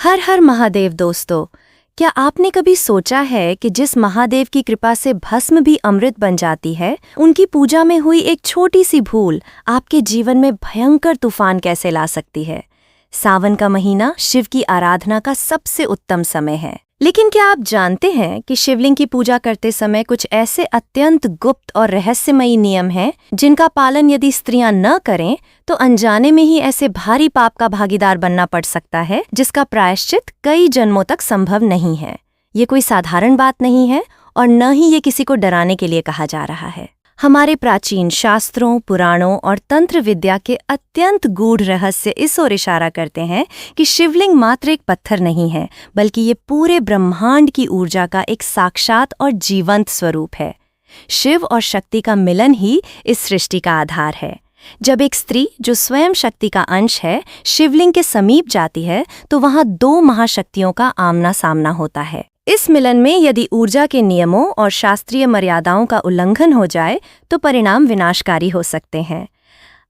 हर हर महादेव दोस्तों, क्या आपने कभी सोचा है कि जिस महादेव की कृपा से भस्म भी अमृत बन जाती है, उनकी पूजा में हुई एक छोटी सी भूल आपके जीवन में भयंकर तूफान कैसे ला सकती है। सावन का महीना शिव की आराधना का सबसे उत्तम समय है, लेकिन क्या आप जानते हैं कि शिवलिंग की पूजा करते समय कुछ ऐसे अत्यंत गुप्त और रहस्यमयी नियम हैं जिनका पालन यदि स्त्रियां न करें तो अनजाने में ही ऐसे भारी पाप का भागीदार बनना पड़ सकता है जिसका प्रायश्चित कई जन्मों तक संभव नहीं है। ये कोई साधारण बात नहीं है और न ही ये किसी को डराने के लिए कहा जा रहा है। हमारे प्राचीन शास्त्रों, पुराणों और तंत्र विद्या के अत्यंत गूढ़ रहस्य इस ओर इशारा करते हैं कि शिवलिंग मात्र एक पत्थर नहीं है, बल्कि ये पूरे ब्रह्मांड की ऊर्जा का एक साक्षात और जीवंत स्वरूप है। शिव और शक्ति का मिलन ही इस सृष्टि का आधार है। जब एक स्त्री जो स्वयं शक्ति का अंश है शिवलिंग के समीप जाती है तो वहां दो महाशक्तियों का आमना सामना होता है। इस मिलन में यदि ऊर्जा के नियमों और शास्त्रीय मर्यादाओं का उल्लंघन हो जाए तो परिणाम विनाशकारी हो सकते हैं।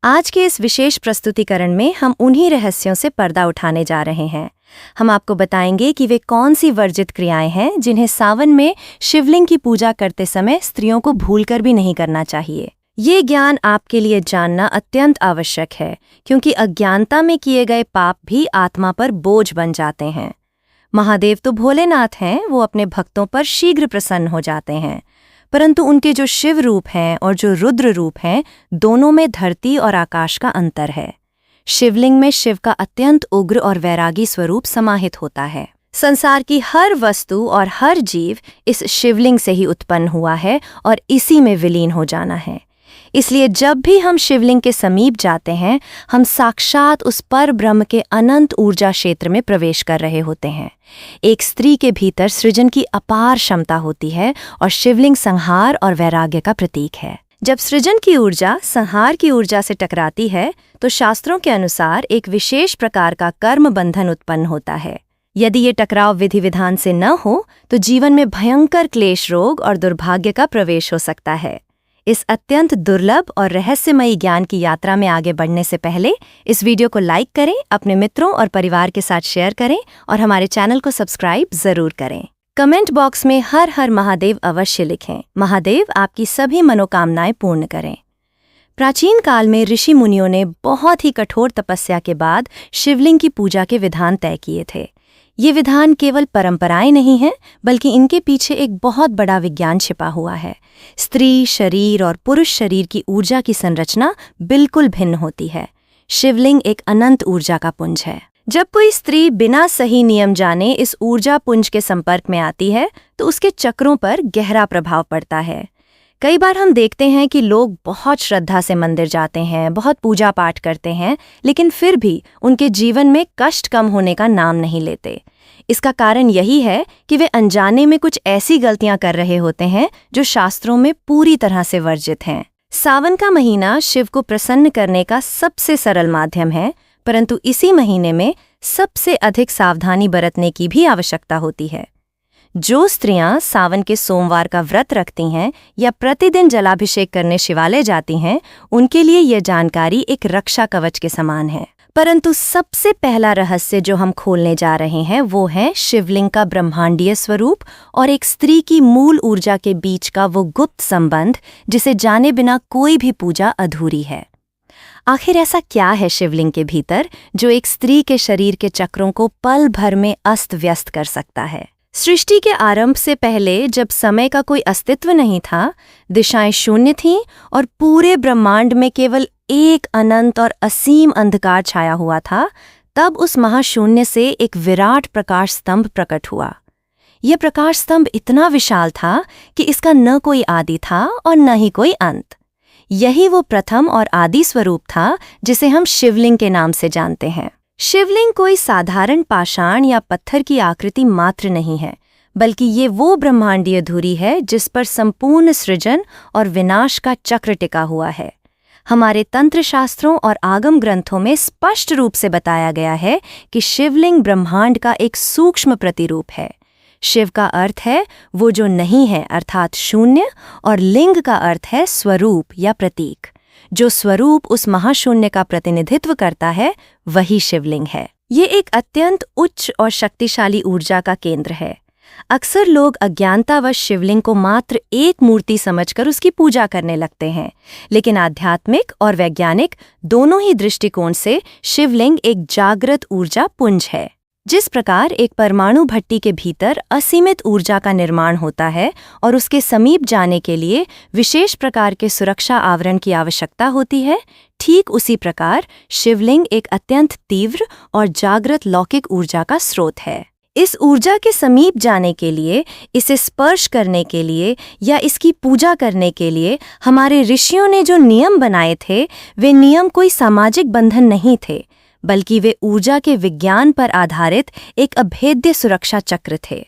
आज के इस विशेष प्रस्तुतिकरण में हम उन्हीं रहस्यों से पर्दा उठाने जा रहे हैं। हम आपको बताएंगे कि वे कौन सी वर्जित क्रियाएं हैं जिन्हें सावन में शिवलिंग की पूजा करते समय स्त्रियों को भूलकर भी नहीं करना चाहिए। ये ज्ञान आपके लिए जानना अत्यंत आवश्यक है, क्योंकि अज्ञानता में किए गए पाप भी आत्मा पर बोझ बन जाते हैं। महादेव तो भोलेनाथ हैं, वो अपने भक्तों पर शीघ्र प्रसन्न हो जाते हैं, परंतु उनके जो शिव रूप हैं और जो रुद्र रूप हैं, दोनों में धरती और आकाश का अंतर है। शिवलिंग में शिव का अत्यंत उग्र और वैरागी स्वरूप समाहित होता है। संसार की हर वस्तु और हर जीव इस शिवलिंग से ही उत्पन्न हुआ है और इसी में विलीन हो जाना है। इसलिए जब भी हम शिवलिंग के समीप जाते हैं, हम साक्षात उस पर ब्रह्म के अनंत ऊर्जा क्षेत्र में प्रवेश कर रहे होते हैं। एक स्त्री के भीतर सृजन की अपार क्षमता होती है और शिवलिंग संहार और वैराग्य का प्रतीक है। जब सृजन की ऊर्जा संहार की ऊर्जा से टकराती है तो शास्त्रों के अनुसार एक विशेष प्रकार का कर्म बंधन उत्पन्न होता है। यदि ये टकराव विधि विधान से न हो तो जीवन में भयंकर क्लेश, रोग और दुर्भाग्य का प्रवेश हो सकता है। इस अत्यंत दुर्लभ और रहस्यमयी ज्ञान की यात्रा में आगे बढ़ने से पहले इस वीडियो को लाइक करें, अपने मित्रों और परिवार के साथ शेयर करें और हमारे चैनल को सब्सक्राइब जरूर करें। कमेंट बॉक्स में हर हर महादेव अवश्य लिखें। महादेव आपकी सभी मनोकामनाएं पूर्ण करें। प्राचीन काल में ऋषि मुनियों ने बहुत ही कठोर तपस्या के बाद शिवलिंग की पूजा के विधान तय किए थे। ये विधान केवल परंपराएं नहीं हैं, बल्कि इनके पीछे एक बहुत बड़ा विज्ञान छिपा हुआ है। स्त्री शरीर और पुरुष शरीर की ऊर्जा की संरचना बिल्कुल भिन्न होती है। शिवलिंग एक अनंत ऊर्जा का पुंज है। जब कोई स्त्री बिना सही नियम जाने इस ऊर्जा पुंज के संपर्क में आती है तो उसके चक्रों पर गहरा प्रभाव पड़ता है। कई बार हम देखते हैं कि लोग बहुत श्रद्धा से मंदिर जाते हैं, बहुत पूजा पाठ करते हैं, लेकिन फिर भी उनके जीवन में कष्ट कम होने का नाम नहीं लेते। इसका कारण यही है कि वे अनजाने में कुछ ऐसी गलतियां कर रहे होते हैं जो शास्त्रों में पूरी तरह से वर्जित हैं। सावन का महीना शिव को प्रसन्न करने का सबसे सरल माध्यम है, परंतु इसी महीने में सबसे अधिक सावधानी बरतने की भी आवश्यकता होती है। जो स्त्रियां सावन के सोमवार का व्रत रखती हैं या प्रतिदिन जलाभिषेक करने शिवालय जाती हैं, उनके लिए यह जानकारी एक रक्षा कवच के समान है। परंतु सबसे पहला रहस्य जो हम खोलने जा रहे हैं वो है शिवलिंग का ब्रह्मांडीय स्वरूप और एक स्त्री की मूल ऊर्जा के बीच का वो गुप्त संबंध जिसे जाने बिना कोई भी पूजा अधूरी है। आखिर ऐसा क्या है शिवलिंग के भीतर जो एक स्त्री के शरीर के चक्रों को पल भर में अस्त व्यस्त कर सकता है? सृष्टि के आरंभ से पहले जब समय का कोई अस्तित्व नहीं था, दिशाएं शून्य थीं और पूरे ब्रह्मांड में केवल एक अनंत और असीम अंधकार छाया हुआ था, तब उस महाशून्य से एक विराट प्रकाश स्तंभ प्रकट हुआ। यह प्रकाश स्तंभ इतना विशाल था कि इसका न कोई आदि था और न ही कोई अंत। यही वो प्रथम और आदि स्वरूप था जिसे हम शिवलिंग के नाम से जानते हैं। शिवलिंग कोई साधारण पाषाण या पत्थर की आकृति मात्र नहीं है, बल्कि ये वो ब्रह्मांडीय धुरी है जिस पर संपूर्ण सृजन और विनाश का चक्र टिका हुआ है। हमारे तंत्र शास्त्रों और आगम ग्रंथों में स्पष्ट रूप से बताया गया है कि शिवलिंग ब्रह्मांड का एक सूक्ष्म प्रतिरूप है। शिव का अर्थ है वो जो नहीं है, अर्थात शून्य, और लिंग का अर्थ है स्वरूप या प्रतीक। जो स्वरूप उस महाशून्य का प्रतिनिधित्व करता है वही शिवलिंग है। ये एक अत्यंत उच्च और शक्तिशाली ऊर्जा का केंद्र है। अक्सर लोग अज्ञानतावश शिवलिंग को मात्र एक मूर्ति समझकर उसकी पूजा करने लगते हैं, लेकिन आध्यात्मिक और वैज्ञानिक दोनों ही दृष्टिकोण से शिवलिंग एक जागृत ऊर्जा पुंज है। जिस प्रकार एक परमाणु भट्टी के भीतर असीमित ऊर्जा का निर्माण होता है और उसके समीप जाने के लिए विशेष प्रकार के सुरक्षा आवरण की आवश्यकता होती है, ठीक उसी प्रकार शिवलिंग एक अत्यंत तीव्र और जागृत लौकिक ऊर्जा का स्रोत है। इस ऊर्जा के समीप जाने के लिए, इसे स्पर्श करने के लिए या इसकी पूजा करने के लिए हमारे ऋषियों ने जो नियम बनाए थे, वे नियम कोई सामाजिक बंधन नहीं थे, बल्कि वे ऊर्जा के विज्ञान पर आधारित एक अभेद्य सुरक्षा चक्र थे।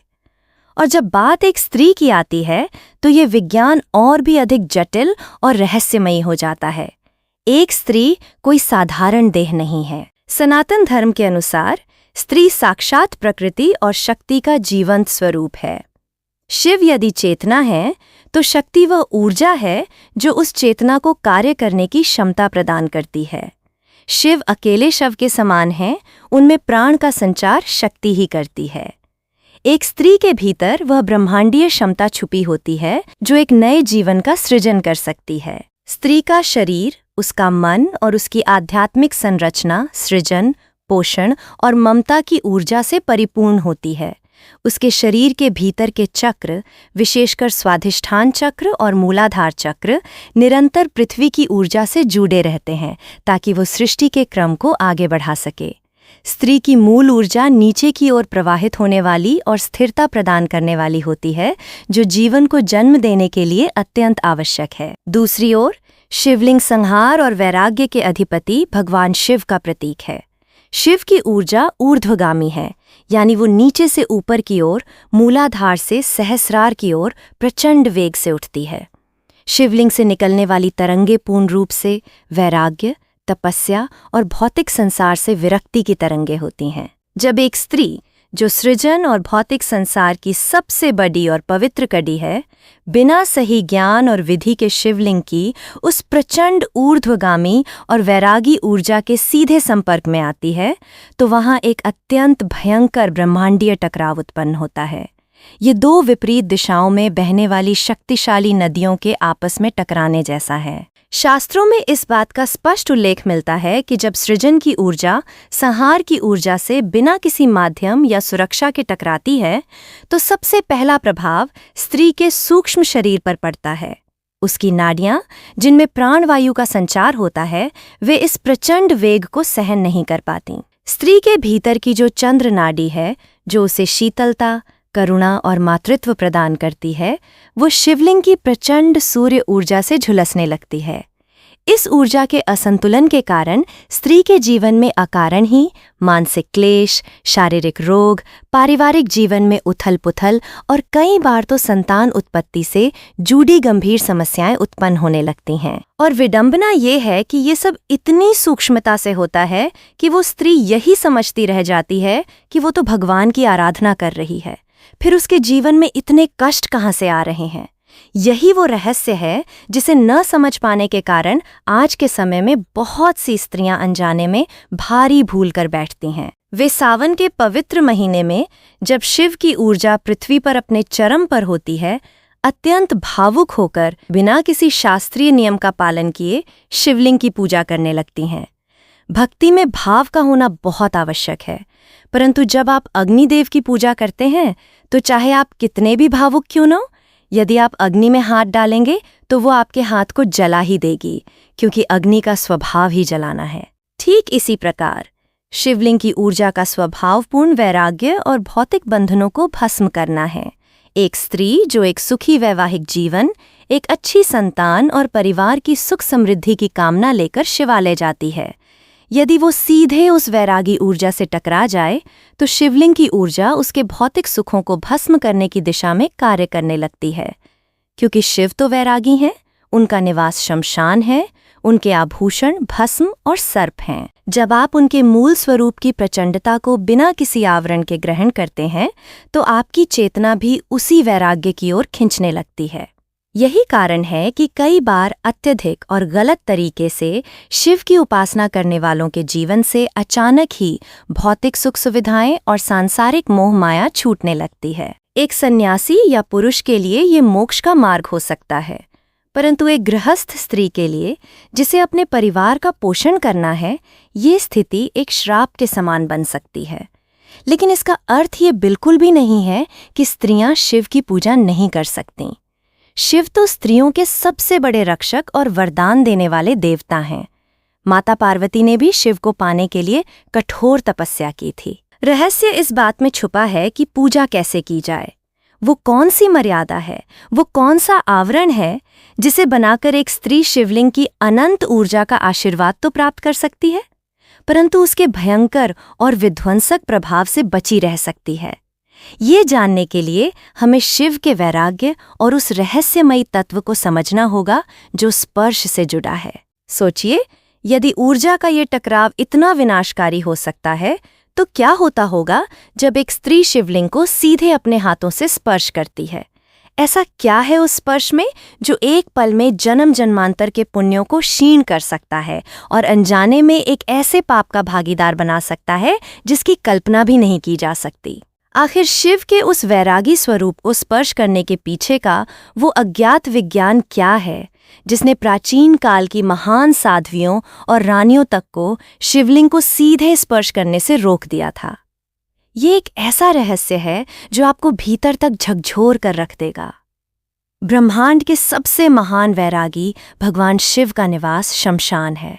और जब बात एक स्त्री की आती है, तो ये विज्ञान और भी अधिक जटिल और रहस्यमयी हो जाता है। एक स्त्री कोई साधारण देह नहीं है। सनातन धर्म के अनुसार स्त्री साक्षात प्रकृति और शक्ति का जीवंत स्वरूप है। शिव यदि चेतना है, तो शक्ति वह ऊर्जा है जो उस चेतना को कार्य करने की क्षमता प्रदान करती है। शिव अकेले शव के समान हैं, उनमें प्राण का संचार शक्ति ही करती है। एक स्त्री के भीतर वह ब्रह्मांडीय क्षमता छुपी होती है जो एक नए जीवन का सृजन कर सकती है। स्त्री का शरीर, उसका मन और उसकी आध्यात्मिक संरचना सृजन, पोषण और ममता की ऊर्जा से परिपूर्ण होती है। उसके शरीर के भीतर के चक्र, विशेषकर स्वाधिष्ठान चक्र और मूलाधार चक्र, निरंतर पृथ्वी की ऊर्जा से जुड़े रहते हैं ताकि वो सृष्टि के क्रम को आगे बढ़ा सके। स्त्री की मूल ऊर्जा नीचे की ओर प्रवाहित होने वाली और स्थिरता प्रदान करने वाली होती है, जो जीवन को जन्म देने के लिए अत्यंत आवश्यक है। दूसरी ओर शिवलिंग संहार और वैराग्य के अधिपति भगवान शिव का प्रतीक है। शिव की ऊर्जा ऊर्ध्वगामी है, यानी वो नीचे से ऊपर की ओर, मूलाधार से सहस्रार की ओर प्रचंड वेग से उठती है। शिवलिंग से निकलने वाली तरंगे पूर्ण रूप से वैराग्य, तपस्या और भौतिक संसार से विरक्ति की तरंगे होती हैं। जब एक स्त्री, जो सृजन और भौतिक संसार की सबसे बड़ी और पवित्र कड़ी है, बिना सही ज्ञान और विधि के शिवलिंग की उस प्रचंड ऊर्ध्वगामी और वैरागी ऊर्जा के सीधे संपर्क में आती है, तो वहाँ एक अत्यंत भयंकर ब्रह्मांडीय टकराव उत्पन्न होता है। ये दो विपरीत दिशाओं में बहने वाली शक्तिशाली नदियों के आपस में टकराने जैसा है। शास्त्रों में इस बात का स्पष्ट उल्लेख मिलता है कि जब सृजन की ऊर्जा संहार की ऊर्जा से बिना किसी माध्यम या सुरक्षा के टकराती है, तो सबसे पहला प्रभाव स्त्री के सूक्ष्म शरीर पर पड़ता है। उसकी नाड़ियां, जिनमें प्राणवायु का संचार होता है, वे इस प्रचंड वेग को सहन नहीं कर पाती। स्त्री के भीतर की जो चंद्र नाड़ी है, जो उसे शीतलता, करुणा और मातृत्व प्रदान करती है, वो शिवलिंग की प्रचंड सूर्य ऊर्जा से झुलसने लगती है। इस ऊर्जा के असंतुलन के कारण स्त्री के जीवन में अकारण ही मानसिक क्लेश, शारीरिक रोग, पारिवारिक जीवन में उथल-पुथल और कई बार तो संतान उत्पत्ति से जुड़ी गंभीर समस्याएं उत्पन्न होने लगती हैं। और विडंबना ये है कि ये सब इतनी सूक्ष्मता से होता है कि वो स्त्री यही समझती रह जाती है कि वो तो भगवान की आराधना कर रही है, फिर उसके जीवन में इतने कष्ट कहाँ से आ रहे हैं। यही वो रहस्य है जिसे न समझ पाने के कारण आज के समय में बहुत सी स्त्रियां अनजाने में भारी भूल कर बैठती हैं। वे सावन के पवित्र महीने में, जब शिव की ऊर्जा पृथ्वी पर अपने चरम पर होती है, अत्यंत भावुक होकर बिना किसी शास्त्रीय नियम का पालन किए शिवलिंग की पूजा करने लगती हैं। भक्ति में भाव का होना बहुत आवश्यक है, परंतु जब आप अग्निदेव की पूजा करते हैं, तो चाहे आप कितने भी भावुक क्यों न हो, यदि आप अग्नि में हाथ डालेंगे तो वो आपके हाथ को जला ही देगी, क्योंकि अग्नि का स्वभाव ही जलाना है। ठीक इसी प्रकार शिवलिंग की ऊर्जा का स्वभावपूर्ण वैराग्य और भौतिक बंधनों को भस्म करना है। एक स्त्री जो एक सुखी वैवाहिक जीवन, एक अच्छी संतान और परिवार की सुख समृद्धि की कामना लेकर शिवालय जाती है, यदि वो सीधे उस वैरागी ऊर्जा से टकरा जाए, तो शिवलिंग की ऊर्जा उसके भौतिक सुखों को भस्म करने की दिशा में कार्य करने लगती है। क्योंकि शिव तो वैरागी हैं, उनका निवास शमशान है, उनके आभूषण भस्म और सर्प हैं। जब आप उनके मूल स्वरूप की प्रचंडता को बिना किसी आवरण के ग्रहण करते हैं, तो आपकी चेतना भी उसी वैराग्य की ओर खिंचने लगती है। यही कारण है कि कई बार अत्यधिक और गलत तरीके से शिव की उपासना करने वालों के जीवन से अचानक ही भौतिक सुख सुविधाएं और सांसारिक मोह माया छूटने लगती है। एक सन्यासी या पुरुष के लिए ये मोक्ष का मार्ग हो सकता है, परंतु एक गृहस्थ स्त्री के लिए, जिसे अपने परिवार का पोषण करना है, ये स्थिति एक श्राप के समान बन सकती है। लेकिन इसका अर्थ ये बिल्कुल भी नहीं है कि स्त्रियां शिव की पूजा नहीं कर सकतीं। शिव तो स्त्रियों के सबसे बड़े रक्षक और वरदान देने वाले देवता हैं। माता पार्वती ने भी शिव को पाने के लिए कठोर तपस्या की थी। रहस्य इस बात में छुपा है कि पूजा कैसे की जाए। वो कौन सी मर्यादा है, वो कौन सा आवरण है जिसे बनाकर एक स्त्री शिवलिंग की अनंत ऊर्जा का आशीर्वाद तो प्राप्त कर सकती है, परंतु उसके भयंकर और विध्वंसक प्रभाव से बची रह सकती है। ये जानने के लिए हमें शिव के वैराग्य और उस रहस्यमयी तत्व को समझना होगा जो स्पर्श से जुड़ा है। सोचिए, यदि ऊर्जा का ये टकराव इतना विनाशकारी हो सकता है, तो क्या होता होगा जब एक स्त्री शिवलिंग को सीधे अपने हाथों से स्पर्श करती है। ऐसा क्या है उस स्पर्श में जो एक पल में जन्म जन्मांतर के पुण्यों को क्षीण कर सकता है और अनजाने में एक ऐसे पाप का भागीदार बना सकता है जिसकी कल्पना भी नहीं की जा सकती। आखिर शिव के उस वैरागी स्वरूप को स्पर्श करने के पीछे का वो अज्ञात विज्ञान क्या है जिसने प्राचीन काल की महान साध्वियों और रानियों तक को शिवलिंग को सीधे स्पर्श करने से रोक दिया था। ये एक ऐसा रहस्य है जो आपको भीतर तक झकझोर कर रख देगा। ब्रह्मांड के सबसे महान वैरागी भगवान शिव का निवास शमशान है।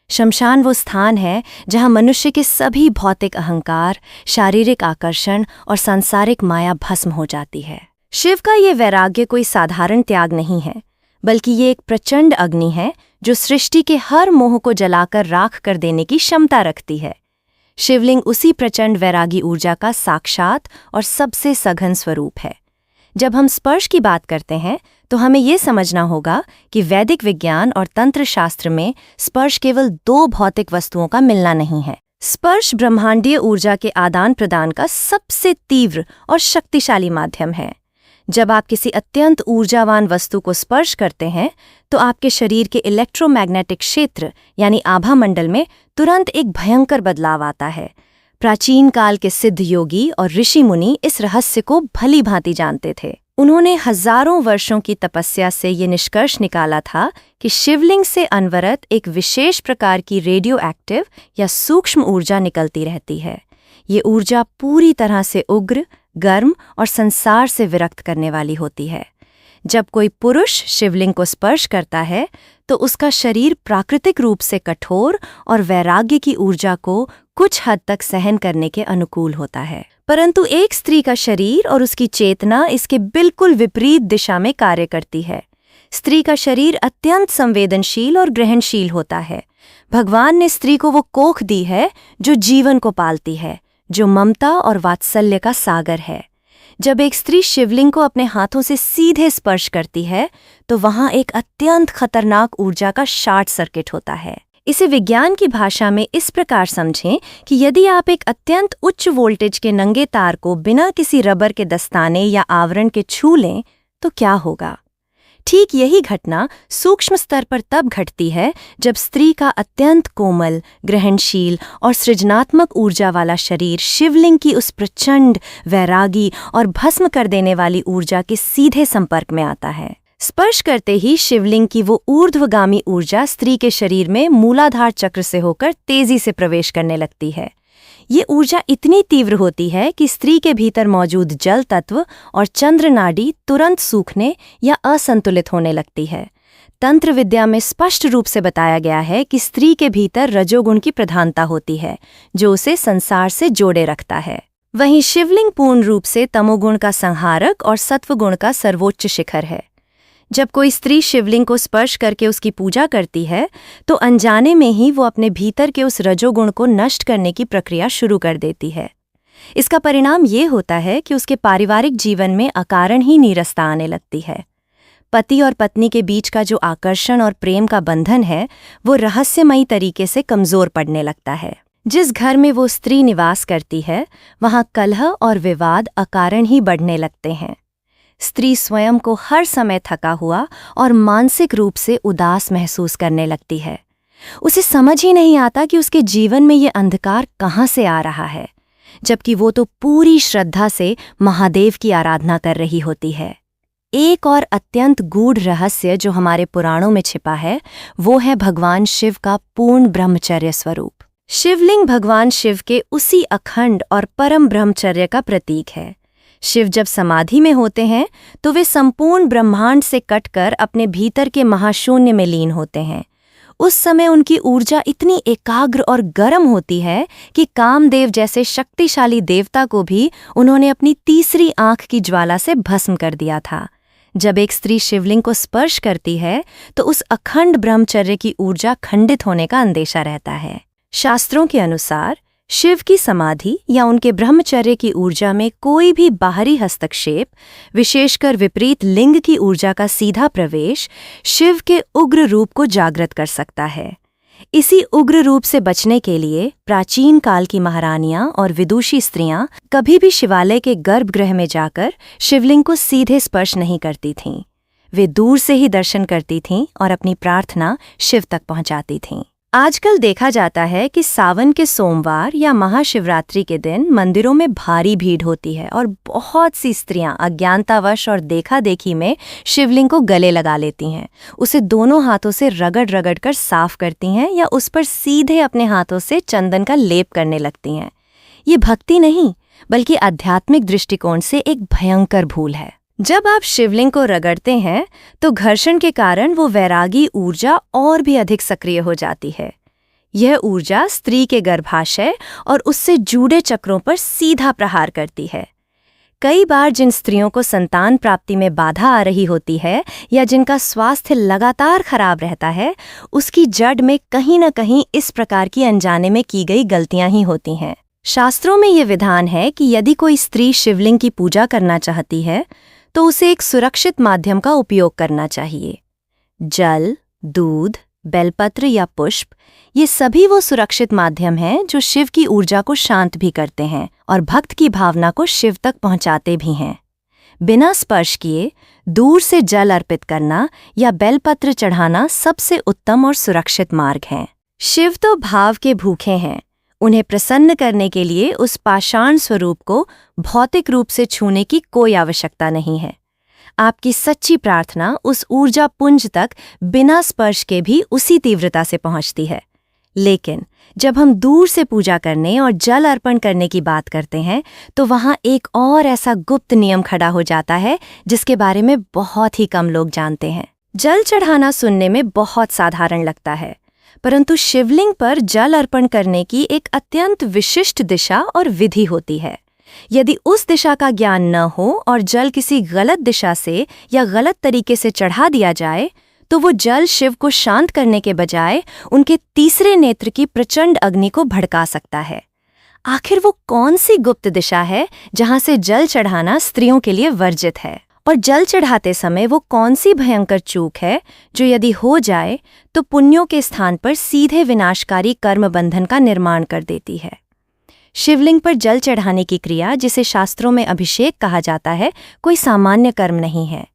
शमशान वो स्थान है जहाँ मनुष्य के सभी भौतिक अहंकार, शारीरिक आकर्षण और सांसारिक माया भस्म हो जाती है। शिव का ये वैराग्य कोई साधारण त्याग नहीं है, बल्कि ये एक प्रचंड अग्नि है जो सृष्टि के हर मोह को जलाकर राख कर देने की क्षमता रखती है। शिवलिंग उसी प्रचंड वैरागी ऊर्जा का साक्षात और सबसे सघन स्वरूप है। जब हम स्पर्श की बात करते हैं तो हमें ये समझना होगा कि वैदिक विज्ञान और तंत्र शास्त्र में स्पर्श केवल दो भौतिक वस्तुओं का मिलना नहीं है। स्पर्श ब्रह्मांडीय ऊर्जा के आदान प्रदान का सबसे तीव्र और शक्तिशाली माध्यम है। जब आप किसी अत्यंत ऊर्जावान वस्तु को स्पर्श करते हैं तो आपके शरीर के इलेक्ट्रोमैग्नेटिक क्षेत्र यानी आभा मंडल में तुरंत एक भयंकर बदलाव आता है। प्राचीन काल के सिद्ध योगी और ऋषि मुनि इस रहस्य को भली भांति जानते थे। उन्होंने हजारों वर्षों की तपस्या से ये निष्कर्ष निकाला था कि शिवलिंग से अनवरत एक विशेष प्रकार की रेडियो एक्टिव या सूक्ष्म ऊर्जा निकलती रहती है। ये ऊर्जा पूरी तरह से उग्र, गर्म और संसार से विरक्त करने वाली होती है। जब कोई पुरुष शिवलिंग को स्पर्श करता है तो उसका शरीर प्राकृतिक रूप से कठोर और वैराग्य की ऊर्जा को कुछ हद तक सहन करने के अनुकूल होता है, परंतु एक स्त्री का शरीर और उसकी चेतना इसके बिल्कुल विपरीत दिशा में कार्य करती है। स्त्री का शरीर अत्यंत संवेदनशील और ग्रहणशील होता है। भगवान ने स्त्री को वो कोख दी है जो जीवन को पालती है, जो ममता और वात्सल्य का सागर है। जब एक स्त्री शिवलिंग को अपने हाथों से सीधे स्पर्श करती है तो वहां एक अत्यंत खतरनाक ऊर्जा का शॉर्ट सर्किट होता है। इसे विज्ञान की भाषा में इस प्रकार समझें कि यदि आप एक अत्यंत उच्च वोल्टेज के नंगे तार को बिना किसी रबर के दस्ताने या आवरण के छू लें तो क्या होगा। ठीक यही घटना सूक्ष्म स्तर पर तब घटती है जब स्त्री का अत्यंत कोमल, ग्रहणशील और सृजनात्मक ऊर्जा वाला शरीर शिवलिंग की उस प्रचंड, वैरागी और भस्म कर देने वाली ऊर्जा के सीधे संपर्क में आता है। स्पर्श करते ही शिवलिंग की वो ऊर्ध्वगामी ऊर्जा स्त्री के शरीर में मूलाधार चक्र से होकर तेजी से प्रवेश करने लगती है। ये ऊर्जा इतनी तीव्र होती है कि स्त्री के भीतर मौजूद जल तत्व और चंद्र नाड़ी तुरंत सूखने या असंतुलित होने लगती है। तंत्र विद्या में स्पष्ट रूप से बताया गया है कि स्त्री के भीतर रजोगुण की प्रधानता होती है जो उसे संसार से जोड़े रखता है। वहीं शिवलिंग पूर्ण रूप से तमोगुण का संहारक और सत्वगुण का सर्वोच्च शिखर है। जब कोई स्त्री शिवलिंग को स्पर्श करके उसकी पूजा करती है तो अनजाने में ही वो अपने भीतर के उस रजोगुण को नष्ट करने की प्रक्रिया शुरू कर देती है। इसका परिणाम ये होता है कि उसके पारिवारिक जीवन में अकारण ही नीरसता आने लगती है। पति और पत्नी के बीच का जो आकर्षण और प्रेम का बंधन है वो रहस्यमयी तरीके से कमजोर पड़ने लगता है। जिस घर में वो स्त्री निवास करती है वहाँ कलह और विवाद अकारण ही बढ़ने लगते हैं। स्त्री स्वयं को हर समय थका हुआ और मानसिक रूप से उदास महसूस करने लगती है। उसे समझ ही नहीं आता कि उसके जीवन में ये अंधकार कहाँ से आ रहा है, जबकि वो तो पूरी श्रद्धा से महादेव की आराधना कर रही होती है। एक और अत्यंत गूढ़ रहस्य जो हमारे पुराणों में छिपा है, वो है भगवान शिव का पूर्ण ब्रह्मचर्य स्वरूप। शिवलिंग भगवान शिव के उसी अखंड और परम ब्रह्मचर्य का प्रतीक है। शिव जब समाधि में होते हैं तो वे संपूर्ण ब्रह्मांड से कटकर अपने भीतर के महाशून्य में लीन होते हैं। उस समय उनकी ऊर्जा इतनी एकाग्र और गर्म होती है कि कामदेव जैसे शक्तिशाली देवता को भी उन्होंने अपनी तीसरी आंख की ज्वाला से भस्म कर दिया था। जब एक स्त्री शिवलिंग को स्पर्श करती है तो उस अखंड ब्रह्मचर्य की ऊर्जा खंडित होने का अंदेशा रहता है। शास्त्रों के अनुसार शिव की समाधि या उनके ब्रह्मचर्य की ऊर्जा में कोई भी बाहरी हस्तक्षेप, विशेषकर विपरीत लिंग की ऊर्जा का सीधा प्रवेश, शिव के उग्र रूप को जागृत कर सकता है। इसी उग्र रूप से बचने के लिए प्राचीन काल की महारानियां और विदुषी स्त्रियां कभी भी शिवालय के गर्भगृह में जाकर शिवलिंग को सीधे स्पर्श नहीं करती थीं। वे दूर से ही दर्शन करती थीं और अपनी प्रार्थना शिव तक पहुंचाती थीं। आजकल देखा जाता है कि सावन के सोमवार या महाशिवरात्रि के दिन मंदिरों में भारी भीड़ होती है और बहुत सी स्त्रियां अज्ञानतावश और देखा-देखी में शिवलिंग को गले लगा लेती हैं, उसे दोनों हाथों से रगड़-रगड़ कर साफ करती हैं या उस पर सीधे अपने हाथों से चंदन का लेप करने लगती हैं। ये भक्ति नहीं, बल्कि आध्यात्मिक दृष्टिकोण से एक भयंकर भूल है। जब आप शिवलिंग को रगड़ते हैं तो घर्षण के कारण वो वैरागी ऊर्जा और भी अधिक सक्रिय हो जाती है। यह ऊर्जा स्त्री के गर्भाशय और उससे जुड़े चक्रों पर सीधा प्रहार करती है। कई बार जिन स्त्रियों को संतान प्राप्ति में बाधा आ रही होती है या जिनका स्वास्थ्य लगातार खराब रहता है, उसकी जड़ में कहीं न कहीं इस प्रकार की अनजाने में की गई गलतियां ही होती हैं। शास्त्रों में ये विधान है कि यदि कोई स्त्री शिवलिंग की पूजा करना चाहती है तो उसे एक सुरक्षित माध्यम का उपयोग करना चाहिए। जल, दूध, बेलपत्र या पुष्प, ये सभी वो सुरक्षित माध्यम हैं जो शिव की ऊर्जा को शांत भी करते हैं और भक्त की भावना को शिव तक पहुंचाते भी हैं। बिना स्पर्श किए दूर से जल अर्पित करना या बेलपत्र चढ़ाना सबसे उत्तम और सुरक्षित मार्ग है। शिव तो भाव के भूखे हैं। उन्हें प्रसन्न करने के लिए उस पाषाण स्वरूप को भौतिक रूप से छूने की कोई आवश्यकता नहीं है। आपकी सच्ची प्रार्थना उस ऊर्जा पुंज तक बिना स्पर्श के भी उसी तीव्रता से पहुंचती है। लेकिन जब हम दूर से पूजा करने और जल अर्पण करने की बात करते हैं तो वहां एक और ऐसा गुप्त नियम खड़ा हो जाता है जिसके बारे में बहुत ही कम लोग जानते हैं। जल चढ़ाना सुनने में बहुत साधारण लगता है, परंतु शिवलिंग पर जल अर्पण करने की एक अत्यंत विशिष्ट दिशा और विधि होती है। यदि उस दिशा का ज्ञान न हो और जल किसी गलत दिशा से या गलत तरीके से चढ़ा दिया जाए तो वो जल शिव को शांत करने के बजाय उनके तीसरे नेत्र की प्रचंड अग्नि को भड़का सकता है। आखिर वो कौन सी गुप्त दिशा है जहां से जल चढ़ाना स्त्रियों के लिए वर्जित है? और जल चढ़ाते समय वो कौन सी भयंकर चूक है जो यदि हो जाए तो पुण्यों के स्थान पर सीधे विनाशकारी कर्म बंधन का निर्माण कर देती है? शिवलिंग पर जल चढ़ाने की क्रिया, जिसे शास्त्रों में अभिषेक कहा जाता है, कोई सामान्य कर्म नहीं है।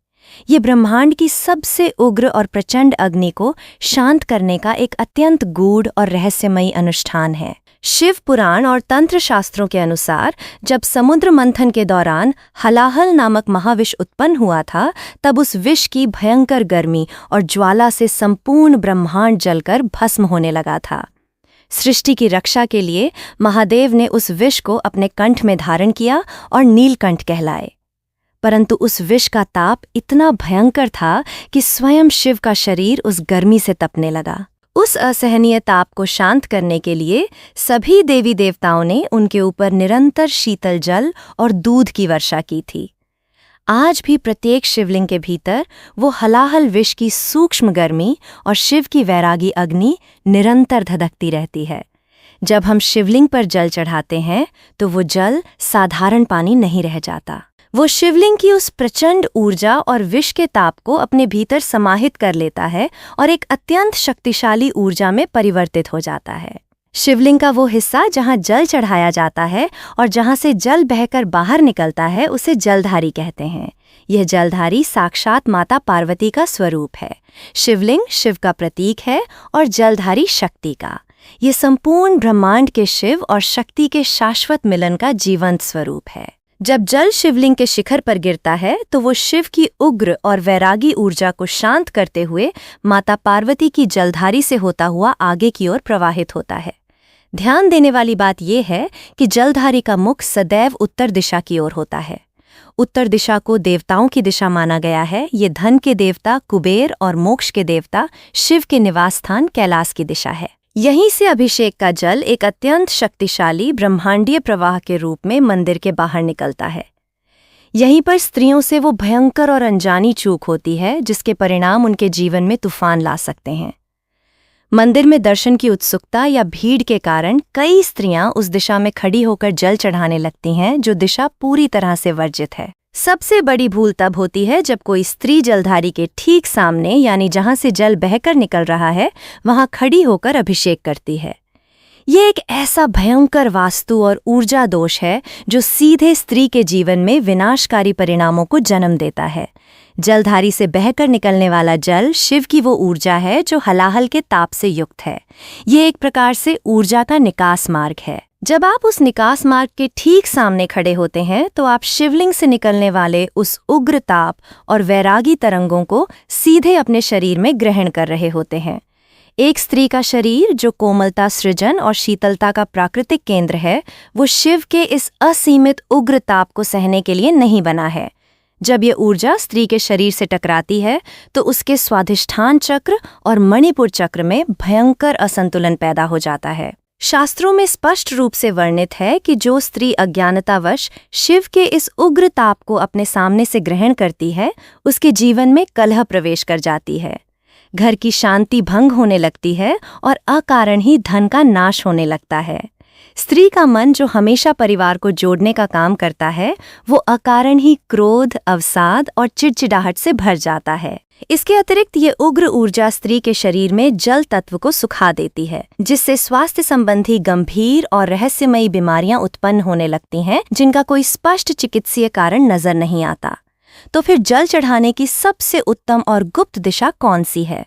ये ब्रह्मांड की सबसे उग्र और प्रचंड अग्नि को शांत करने का एक अत्यंत गूढ़ और रहस्यमयी अनुष्ठान है। शिव पुराण और तंत्र शास्त्रों के अनुसार जब समुद्र मंथन के दौरान हलाहल नामक महाविष उत्पन्न हुआ था, तब उस विष की भयंकर गर्मी और ज्वाला से संपूर्ण ब्रह्मांड जलकर भस्म होने लगा था। सृष्टि की रक्षा के लिए महादेव ने उस विष को अपने कंठ में धारण किया और नीलकंठ कहलाए। परंतु उस विष का ताप इतना भयंकर था कि स्वयं शिव का शरीर उस गर्मी से तपने लगा। उस असहनीय ताप को शांत करने के लिए सभी देवी देवताओं ने उनके ऊपर निरंतर शीतल जल और दूध की वर्षा की थी। आज भी प्रत्येक शिवलिंग के भीतर वो हलाहल विष की सूक्ष्म गर्मी और शिव की वैरागी अग्नि निरंतर धधकती रहती है। जब हम शिवलिंग पर जल चढ़ाते हैं तो वो जल साधारण पानी नहीं रह जाता। वो शिवलिंग की उस प्रचंड ऊर्जा और विष के ताप को अपने भीतर समाहित कर लेता है और एक अत्यंत शक्तिशाली ऊर्जा में परिवर्तित हो जाता है। शिवलिंग का वो हिस्सा जहाँ जल चढ़ाया जाता है और जहाँ से जल बहकर बाहर निकलता है उसे जलधारी कहते हैं। यह जलधारी साक्षात माता पार्वती का स्वरूप है। शिवलिंग शिव का प्रतीक है और जलधारी शक्ति का। ये संपूर्ण ब्रह्मांड के शिव और शक्ति के शाश्वत मिलन का जीवंत स्वरूप है। जब जल शिवलिंग के शिखर पर गिरता है तो वो शिव की उग्र और वैरागी ऊर्जा को शांत करते हुए माता पार्वती की जलधारी से होता हुआ आगे की ओर प्रवाहित होता है। ध्यान देने वाली बात यह है कि जलधारी का मुख सदैव उत्तर दिशा की ओर होता है। उत्तर दिशा को देवताओं की दिशा माना गया है। ये धन के देवता कुबेर और मोक्ष के देवता शिव के निवास स्थान कैलाश की दिशा है। यहीं से अभिषेक का जल एक अत्यंत शक्तिशाली ब्रह्मांडीय प्रवाह के रूप में मंदिर के बाहर निकलता है। यहीं पर स्त्रियों से वो भयंकर और अनजानी चूक होती है जिसके परिणाम उनके जीवन में तूफान ला सकते हैं। मंदिर में दर्शन की उत्सुकता या भीड़ के कारण कई स्त्रियां उस दिशा में खड़ी होकर जल चढ़ाने लगती हैं, जो दिशा पूरी तरह से वर्जित है। सबसे बड़ी भूल तब होती है जब कोई स्त्री जलधारी के ठीक सामने यानी जहां से जल बहकर निकल रहा है वहां खड़ी होकर अभिषेक करती है। ये एक ऐसा भयंकर वास्तु और ऊर्जा दोष है जो सीधे स्त्री के जीवन में विनाशकारी परिणामों को जन्म देता है। जलधारी से बहकर निकलने वाला जल शिव की वो ऊर्जा है जो हलाहल के ताप से युक्त है। ये एक प्रकार से ऊर्जा का निकास मार्ग है। जब आप उस निकास मार्ग के ठीक सामने खड़े होते हैं तो आप शिवलिंग से निकलने वाले उस उग्र ताप और वैरागी तरंगों को सीधे अपने शरीर में ग्रहण कर रहे होते हैं। एक स्त्री का शरीर जो कोमलता सृजन और शीतलता का प्राकृतिक केंद्र है, वो शिव के इस असीमित उग्र ताप को सहने के लिए नहीं बना है। जब ये ऊर्जा स्त्री के शरीर से टकराती है तो उसके स्वाधिष्ठान चक्र और मणिपुर चक्र में भयंकर असंतुलन पैदा हो जाता है। शास्त्रों में स्पष्ट रूप से वर्णित है कि जो स्त्री अज्ञानतावश शिव के इस उग्र ताप को अपने सामने से ग्रहण करती है, उसके जीवन में कलह प्रवेश कर जाती है। घर की शांति भंग होने लगती है और अकारण ही धन का नाश होने लगता है। स्त्री का मन जो हमेशा परिवार को जोड़ने का काम करता है, वो अकारण ही क्रोध, अवसाद और चिड़चिड़ाहट से भर जाता है। इसके अतिरिक्त ये उग्र ऊर्जा स्त्री के शरीर में जल तत्व को सुखा देती है, जिससे स्वास्थ्य संबंधी गंभीर और रहस्यमयी बीमारियां उत्पन्न होने लगती हैं, जिनका कोई स्पष्ट चिकित्सीय कारण नजर नहीं आता। तो फिर जल चढ़ाने की सबसे उत्तम और गुप्त दिशा कौन सी है?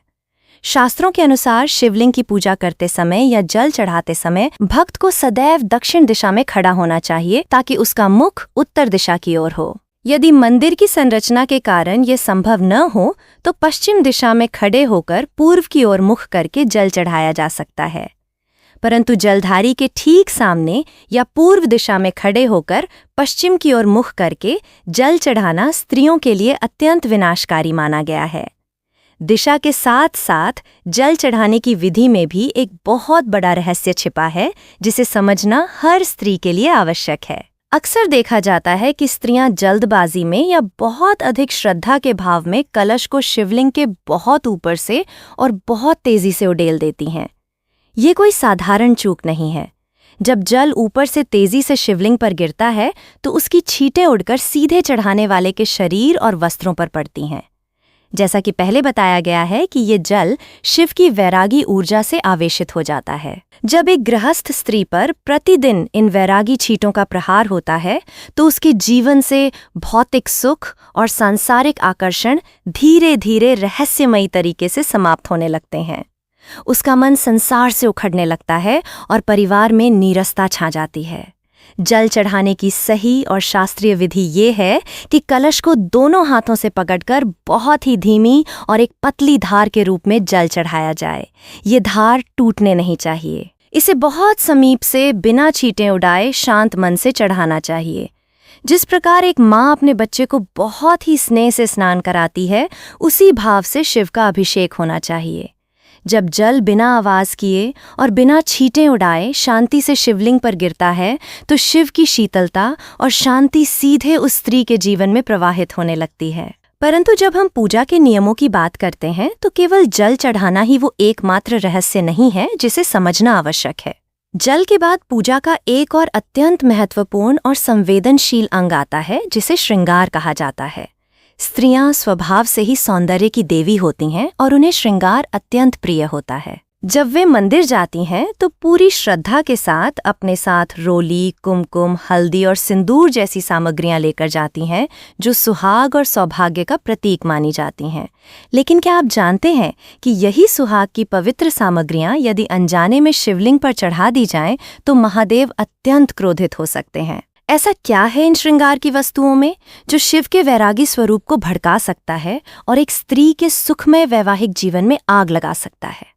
शास्त्रों के अनुसार शिवलिंग की पूजा करते समय या जल चढ़ाते समय भक्त को सदैव दक्षिण दिशा में खड़ा होना चाहिए ताकि उसका मुख उत्तर दिशा की ओर हो। यदि मंदिर की संरचना के कारण यह संभव न हो तो पश्चिम दिशा में खड़े होकर पूर्व की ओर मुख करके जल चढ़ाया जा सकता है। परंतु जलधारी के ठीक सामने या पूर्व दिशा में खड़े होकर पश्चिम की ओर मुख करके जल चढ़ाना स्त्रियों के लिए अत्यंत विनाशकारी माना गया है। दिशा के साथ साथ जल चढ़ाने की विधि में भी एक बहुत बड़ा रहस्य छिपा है, जिसे समझना हर स्त्री के लिए आवश्यक है। अक्सर देखा जाता है कि स्त्रियां जल्दबाजी में या बहुत अधिक श्रद्धा के भाव में कलश को शिवलिंग के बहुत ऊपर से और बहुत तेजी से उड़ेल देती हैं। ये कोई साधारण चूक नहीं है। जब जल ऊपर से तेजी से शिवलिंग पर गिरता है तो उसकी छींटें उड़कर सीधे चढ़ाने वाले के शरीर और वस्त्रों पर पड़ती हैं। जैसा कि पहले बताया गया है कि ये जल शिव की वैरागी ऊर्जा से आवेशित हो जाता है। जब एक गृहस्थ स्त्री पर प्रतिदिन इन वैरागी छींटों का प्रहार होता है तो उसके जीवन से भौतिक सुख और सांसारिक आकर्षण धीरे धीरे रहस्यमयी तरीके से समाप्त होने लगते हैं। उसका मन संसार से उखड़ने लगता है और परिवार में नीरसता छा जाती है। जल चढ़ाने की सही और शास्त्रीय विधि ये है कि कलश को दोनों हाथों से पकड़कर बहुत ही धीमी और एक पतली धार के रूप में जल चढ़ाया जाए। ये धार टूटने नहीं चाहिए। इसे बहुत समीप से बिना छींटें उड़ाए शांत मन से चढ़ाना चाहिए। जिस प्रकार एक माँ अपने बच्चे को बहुत ही स्नेह से स्नान कराती है, उसी भाव से शिव का अभिषेक होना चाहिए। जब जल बिना आवाज किए और बिना छींटें उड़ाए शांति से शिवलिंग पर गिरता है तो शिव की शीतलता और शांति सीधे उस स्त्री के जीवन में प्रवाहित होने लगती है। परंतु जब हम पूजा के नियमों की बात करते हैं तो केवल जल चढ़ाना ही वो एकमात्र रहस्य नहीं है जिसे समझना आवश्यक है। जल के बाद पूजा का एक और अत्यंत महत्वपूर्ण और संवेदनशील अंग आता है, जिसे श्रृंगार कहा जाता है। स्त्रियां स्वभाव से ही सौंदर्य की देवी होती हैं और उन्हें श्रृंगार अत्यंत प्रिय होता है। जब वे मंदिर जाती हैं तो पूरी श्रद्धा के साथ अपने साथ रोली, कुमकुम, हल्दी और सिंदूर जैसी सामग्रियां लेकर जाती हैं जो सुहाग और सौभाग्य का प्रतीक मानी जाती हैं। लेकिन क्या आप जानते हैं कि यही सुहाग की पवित्र सामग्रियां यदि अनजाने में शिवलिंग पर चढ़ा दी जाएं तो महादेव अत्यंत क्रोधित हो सकते हैं। ऐसा क्या है इन श्रृंगार की वस्तुओं में जो शिव के वैरागी स्वरूप को भड़का सकता है और एक स्त्री के सुखमय वैवाहिक जीवन में आग लगा सकता है?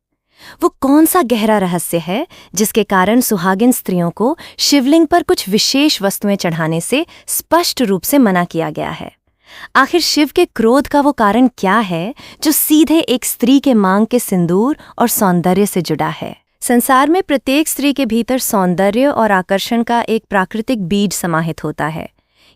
वो कौन सा गहरा रहस्य है जिसके कारण सुहागिन स्त्रियों को शिवलिंग पर कुछ विशेष वस्तुएं चढ़ाने से स्पष्ट रूप से मना किया गया है? आखिर शिव के क्रोध का वो कारण क्या है जो सीधे एक स्त्री के मांग के सिंदूर और सौंदर्य से जुड़ा है? संसार में प्रत्येक स्त्री के भीतर सौंदर्य और आकर्षण का एक प्राकृतिक बीज समाहित होता है।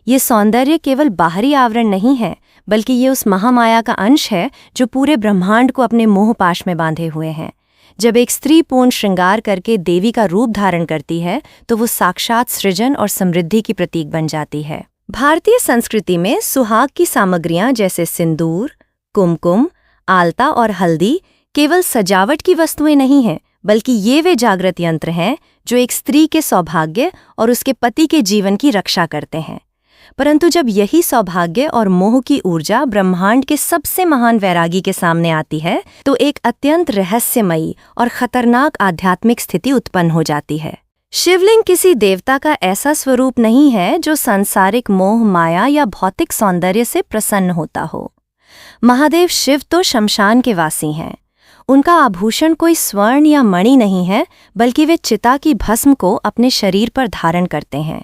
ये सौंदर्य केवल बाहरी आवरण नहीं है, बल्कि ये उस महामाया का अंश है जो पूरे ब्रह्मांड को अपने मोहपाश में बांधे हुए हैं। जब एक स्त्री पूर्ण श्रृंगार करके देवी का रूप धारण करती है तो वो साक्षात सृजन और समृद्धि की प्रतीक बन जाती है। भारतीय संस्कृति में सुहाग की सामग्रियां जैसे सिंदूर, कुमकुम, आलता और हल्दी केवल सजावट की वस्तुएं नहीं हैं, बल्कि ये वे जागृत यंत्र हैं जो एक स्त्री के सौभाग्य और उसके पति के जीवन की रक्षा करते हैं। परंतु जब यही सौभाग्य और मोह की ऊर्जा ब्रह्मांड के सबसे महान वैरागी के सामने आती है तो एक अत्यंत रहस्यमयी और खतरनाक आध्यात्मिक स्थिति उत्पन्न हो जाती है। शिवलिंग किसी देवता का ऐसा स्वरूप नहीं है जो सांसारिक मोह, माया या भौतिक सौंदर्य से प्रसन्न होता हो। महादेव शिव तो शमशान के वासी हैं। उनका आभूषण कोई स्वर्ण या मणि नहीं है, बल्कि वे चिता की भस्म को अपने शरीर पर धारण करते हैं।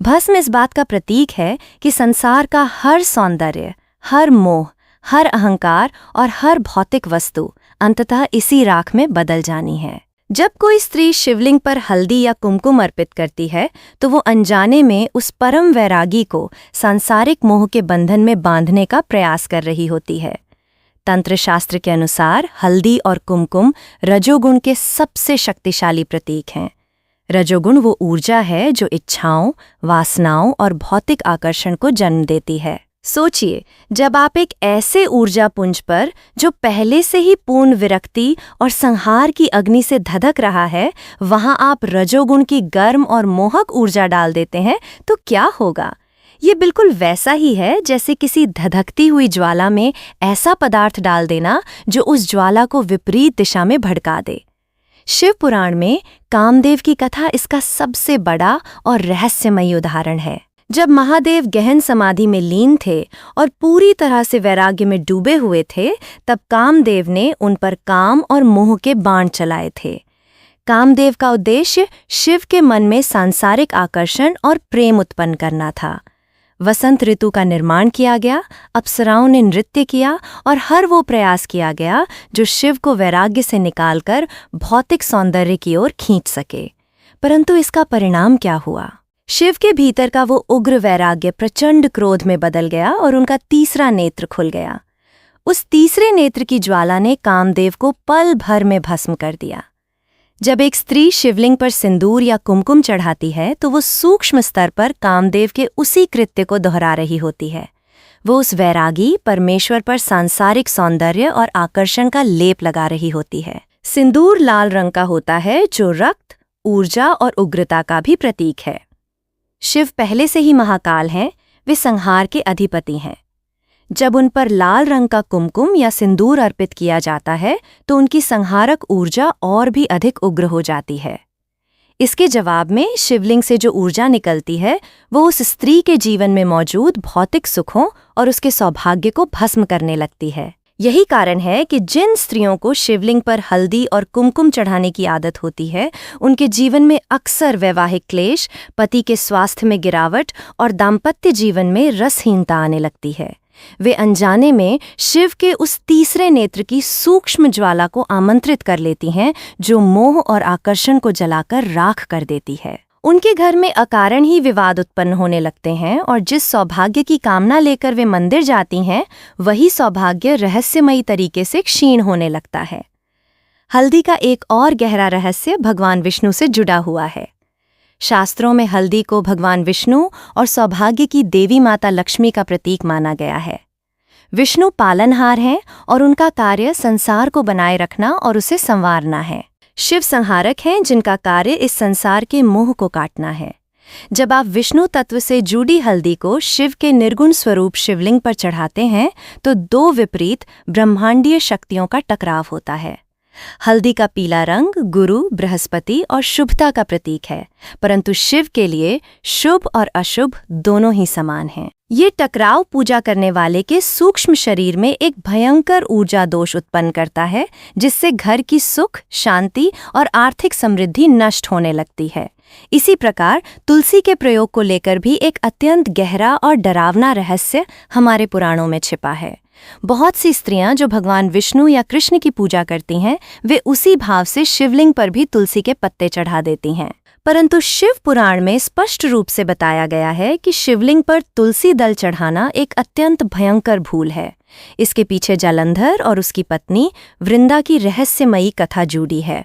भस्म इस बात का प्रतीक है कि संसार का हर सौंदर्य, हर मोह, हर अहंकार और हर भौतिक वस्तु अंततः इसी राख में बदल जानी है। जब कोई स्त्री शिवलिंग पर हल्दी या कुमकुम अर्पित करती है तो वो अनजाने में उस परम वैरागी को सांसारिक मोह के बंधन में बांधने का प्रयास कर रही होती है। तंत्र शास्त्र के अनुसार हल्दी और कुमकुम रजोगुण के सबसे शक्तिशाली प्रतीक हैं। रजोगुण वो ऊर्जा है जो इच्छाओं, वासनाओं और भौतिक आकर्षण को जन्म देती है। सोचिए, जब आप एक ऐसे ऊर्जा पुंज पर जो पहले से ही पूर्ण विरक्ति और संहार की अग्नि से धधक रहा है, वहां आप रजोगुण की गर्म और मोहक ऊर्जा डाल देते हैं तो क्या होगा? ये बिल्कुल वैसा ही है जैसे किसी धधकती हुई ज्वाला में ऐसा पदार्थ डाल देना जो उस ज्वाला को विपरीत दिशा में भड़का दे। शिव पुराण में कामदेव की कथा इसका सबसे बड़ा और रहस्यमयी उदाहरण है। जब महादेव गहन समाधि में लीन थे और पूरी तरह से वैराग्य में डूबे हुए थे, तब कामदेव ने उन पर काम और मोह के बाण चलाए थे। कामदेव का उद्देश्य शिव के मन में सांसारिक आकर्षण और प्रेम उत्पन्न करना था। वसंत ऋतु का निर्माण किया गया, अप्सराओं ने नृत्य किया और हर वो प्रयास किया गया जो शिव को वैराग्य से निकालकर भौतिक सौंदर्य की ओर खींच सके। परंतु इसका परिणाम क्या हुआ? शिव के भीतर का वो उग्र वैराग्य प्रचंड क्रोध में बदल गया और उनका तीसरा नेत्र खुल गया। उस तीसरे नेत्र की ज्वाला ने कामदेव को पल भर में भस्म कर दिया। जब एक स्त्री शिवलिंग पर सिंदूर या कुमकुम चढ़ाती है तो वो सूक्ष्म स्तर पर कामदेव के उसी कृत्य को दोहरा रही होती है। वो उस वैरागी परमेश्वर पर सांसारिक सौंदर्य और आकर्षण का लेप लगा रही होती है। सिंदूर लाल रंग का होता है जो रक्त, ऊर्जा और उग्रता का भी प्रतीक है। शिव पहले से ही महाकाल हैं, वे संहार के अधिपति हैं। जब उन पर लाल रंग का कुमकुम या सिंदूर अर्पित किया जाता है तो उनकी संहारक ऊर्जा और भी अधिक उग्र हो जाती है। इसके जवाब में शिवलिंग से जो ऊर्जा निकलती है वो उस स्त्री के जीवन में मौजूद भौतिक सुखों और उसके सौभाग्य को भस्म करने लगती है। यही कारण है कि जिन स्त्रियों को शिवलिंग पर हल्दी और कुमकुम चढ़ाने की आदत होती है, उनके जीवन में अक्सर वैवाहिक क्लेश, पति के स्वास्थ्य में गिरावट और दाम्पत्य जीवन में रसहीनता आने लगती है। वे अनजाने में शिव के उस तीसरे नेत्र की सूक्ष्म ज्वाला को आमंत्रित कर लेती हैं जो मोह और आकर्षण को जलाकर राख कर देती है। उनके घर में अकारण ही विवाद उत्पन्न होने लगते हैं और जिस सौभाग्य की कामना लेकर वे मंदिर जाती हैं, वही सौभाग्य रहस्यमयी तरीके से क्षीण होने लगता है। हल्दी का एक और गहरा रहस्य भगवान विष्णु से जुड़ा हुआ है। शास्त्रों में हल्दी को भगवान विष्णु और सौभाग्य की देवी माता लक्ष्मी का प्रतीक माना गया है। विष्णु पालनहार हैं और उनका कार्य संसार को बनाए रखना और उसे संवारना है। शिव संहारक हैं जिनका कार्य इस संसार के मोह को काटना है। जब आप विष्णु तत्व से जुड़ी हल्दी को शिव के निर्गुण स्वरूप शिवलिंग पर चढ़ाते हैं तो दो विपरीत ब्रह्मांडीय शक्तियों का टकराव होता है। हल्दी का पीला रंग गुरु, बृहस्पति और शुभता का प्रतीक है, परंतु शिव के लिए शुभ और अशुभ दोनों ही समान हैं। ये टकराव पूजा करने वाले के सूक्ष्म शरीर में एक भयंकर ऊर्जा दोष उत्पन्न करता है, जिससे घर की सुख, शांति और आर्थिक समृद्धि नष्ट होने लगती है। इसी प्रकार तुलसी के प्रयोग को लेकर भी एक अत्यंत गहरा और डरावना रहस्य हमारे पुराणों में छिपा है। बहुत सी स्त्रियां जो भगवान विष्णु या कृष्ण की पूजा करती हैं, वे उसी भाव से शिवलिंग पर भी तुलसी के पत्ते चढ़ा देती हैं। परंतु शिव पुराण में स्पष्ट रूप से बताया गया है कि शिवलिंग पर तुलसी दल चढ़ाना एक अत्यंत भयंकर भूल है। इसके पीछे जालंधर और उसकी पत्नी वृंदा की रहस्यमयी कथा जुड़ी है।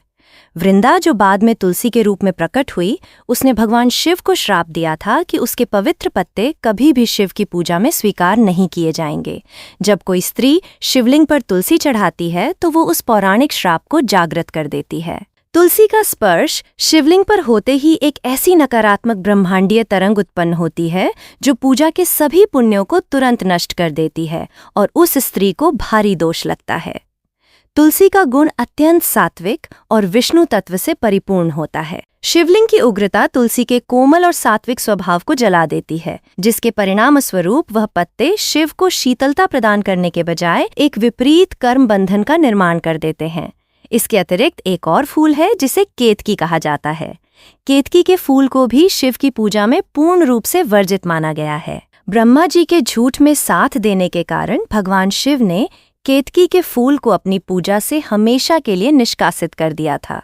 वृंदा, जो बाद में तुलसी के रूप में प्रकट हुई, उसने भगवान शिव को श्राप दिया था कि उसके पवित्र पत्ते कभी भी शिव की पूजा में स्वीकार नहीं किए जाएंगे। जब कोई स्त्री शिवलिंग पर तुलसी चढ़ाती है तो वो उस पौराणिक श्राप को जागृत कर देती है। तुलसी का स्पर्श शिवलिंग पर होते ही एक ऐसी नकारात्मक ब्रह्मांडीय तरंग उत्पन्न होती है जो पूजा के सभी पुण्यों को तुरंत नष्ट कर देती है और उस स्त्री को भारी दोष लगता है। तुलसी का गुण अत्यंत सात्विक और विष्णु तत्व से परिपूर्ण होता है। शिवलिंग की उग्रता तुलसी के कोमल और सात्विक स्वभाव को जला देती है, जिसके परिणाम स्वरूप वह पत्ते शिव को शीतलता प्रदान करने के बजाय एक विपरीत कर्म बंधन का निर्माण कर देते हैं। इसके अतिरिक्त एक और फूल है जिसे केतकी कहा जाता है। केतकी के फूल को भी शिव की पूजा में पूर्ण रूप से वर्जित माना गया है। ब्रह्मा जी के झूठ में साथ देने के कारण भगवान शिव ने केतकी के फूल को अपनी पूजा से हमेशा के लिए निष्कासित कर दिया था।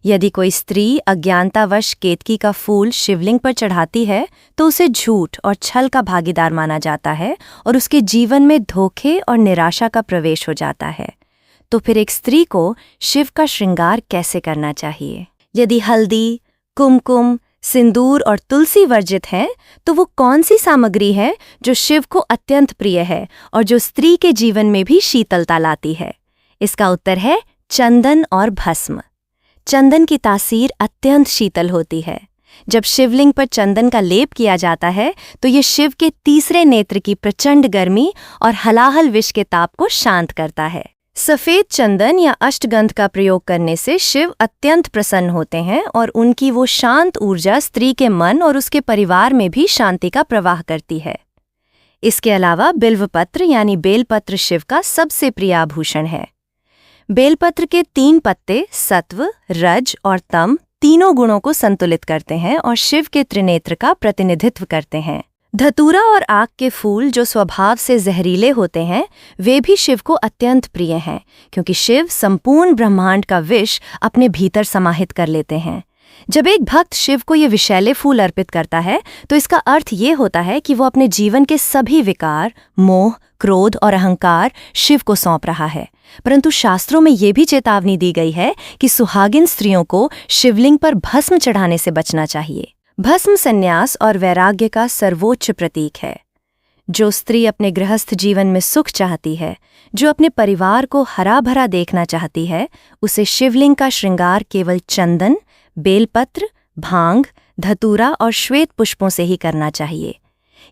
यदि कोई स्त्री अज्ञानतावश केतकी का फूल शिवलिंग पर चढ़ाती है तो उसे झूठ और छल का भागीदार माना जाता है और उसके जीवन में धोखे और निराशा का प्रवेश हो जाता है। तो फिर एक स्त्री को शिव का श्रृंगार कैसे करना चाहिए? यदि हल्दी, कुमकुम, सिंदूर और तुलसी वर्जित है तो वो कौन सी सामग्री है जो शिव को अत्यंत प्रिय है और जो स्त्री के जीवन में भी शीतलता लाती है? इसका उत्तर है चंदन और भस्म। चंदन की तासीर अत्यंत शीतल होती है। जब शिवलिंग पर चंदन का लेप किया जाता है तो ये शिव के तीसरे नेत्र की प्रचंड गर्मी और हलाहल विष के ताप को शांत करता है। सफेद चंदन या अष्टगंध का प्रयोग करने से शिव अत्यंत प्रसन्न होते हैं और उनकी वो शांत ऊर्जा स्त्री के मन और उसके परिवार में भी शांति का प्रवाह करती है। इसके अलावा बिल्वपत्र यानी बेलपत्र शिव का सबसे प्रिय आभूषण है। बेलपत्र के 3 पत्ते सत्व, रज और तम तीनों गुणों को संतुलित करते हैं और शिव के त्रिनेत्र का प्रतिनिधित्व करते हैं। धतूरा और आक के फूल, जो स्वभाव से जहरीले होते हैं, वे भी शिव को अत्यंत प्रिय हैं, क्योंकि शिव संपूर्ण ब्रह्मांड का विष अपने भीतर समाहित कर लेते हैं। जब एक भक्त शिव को ये विषैले फूल अर्पित करता है तो इसका अर्थ ये होता है कि वो अपने जीवन के सभी विकार, मोह, क्रोध और अहंकार शिव को सौंप रहा है। परंतु शास्त्रों में ये भी चेतावनी दी गई है कि सुहागिन स्त्रियों को शिवलिंग पर भस्म चढ़ाने से बचना चाहिए। भस्म संन्यास और वैराग्य का सर्वोच्च प्रतीक है। जो स्त्री अपने गृहस्थ जीवन में सुख चाहती है, जो अपने परिवार को हरा भरा देखना चाहती है, उसे शिवलिंग का श्रृंगार केवल चंदन, बेलपत्र, भांग, धतूरा और श्वेत पुष्पों से ही करना चाहिए।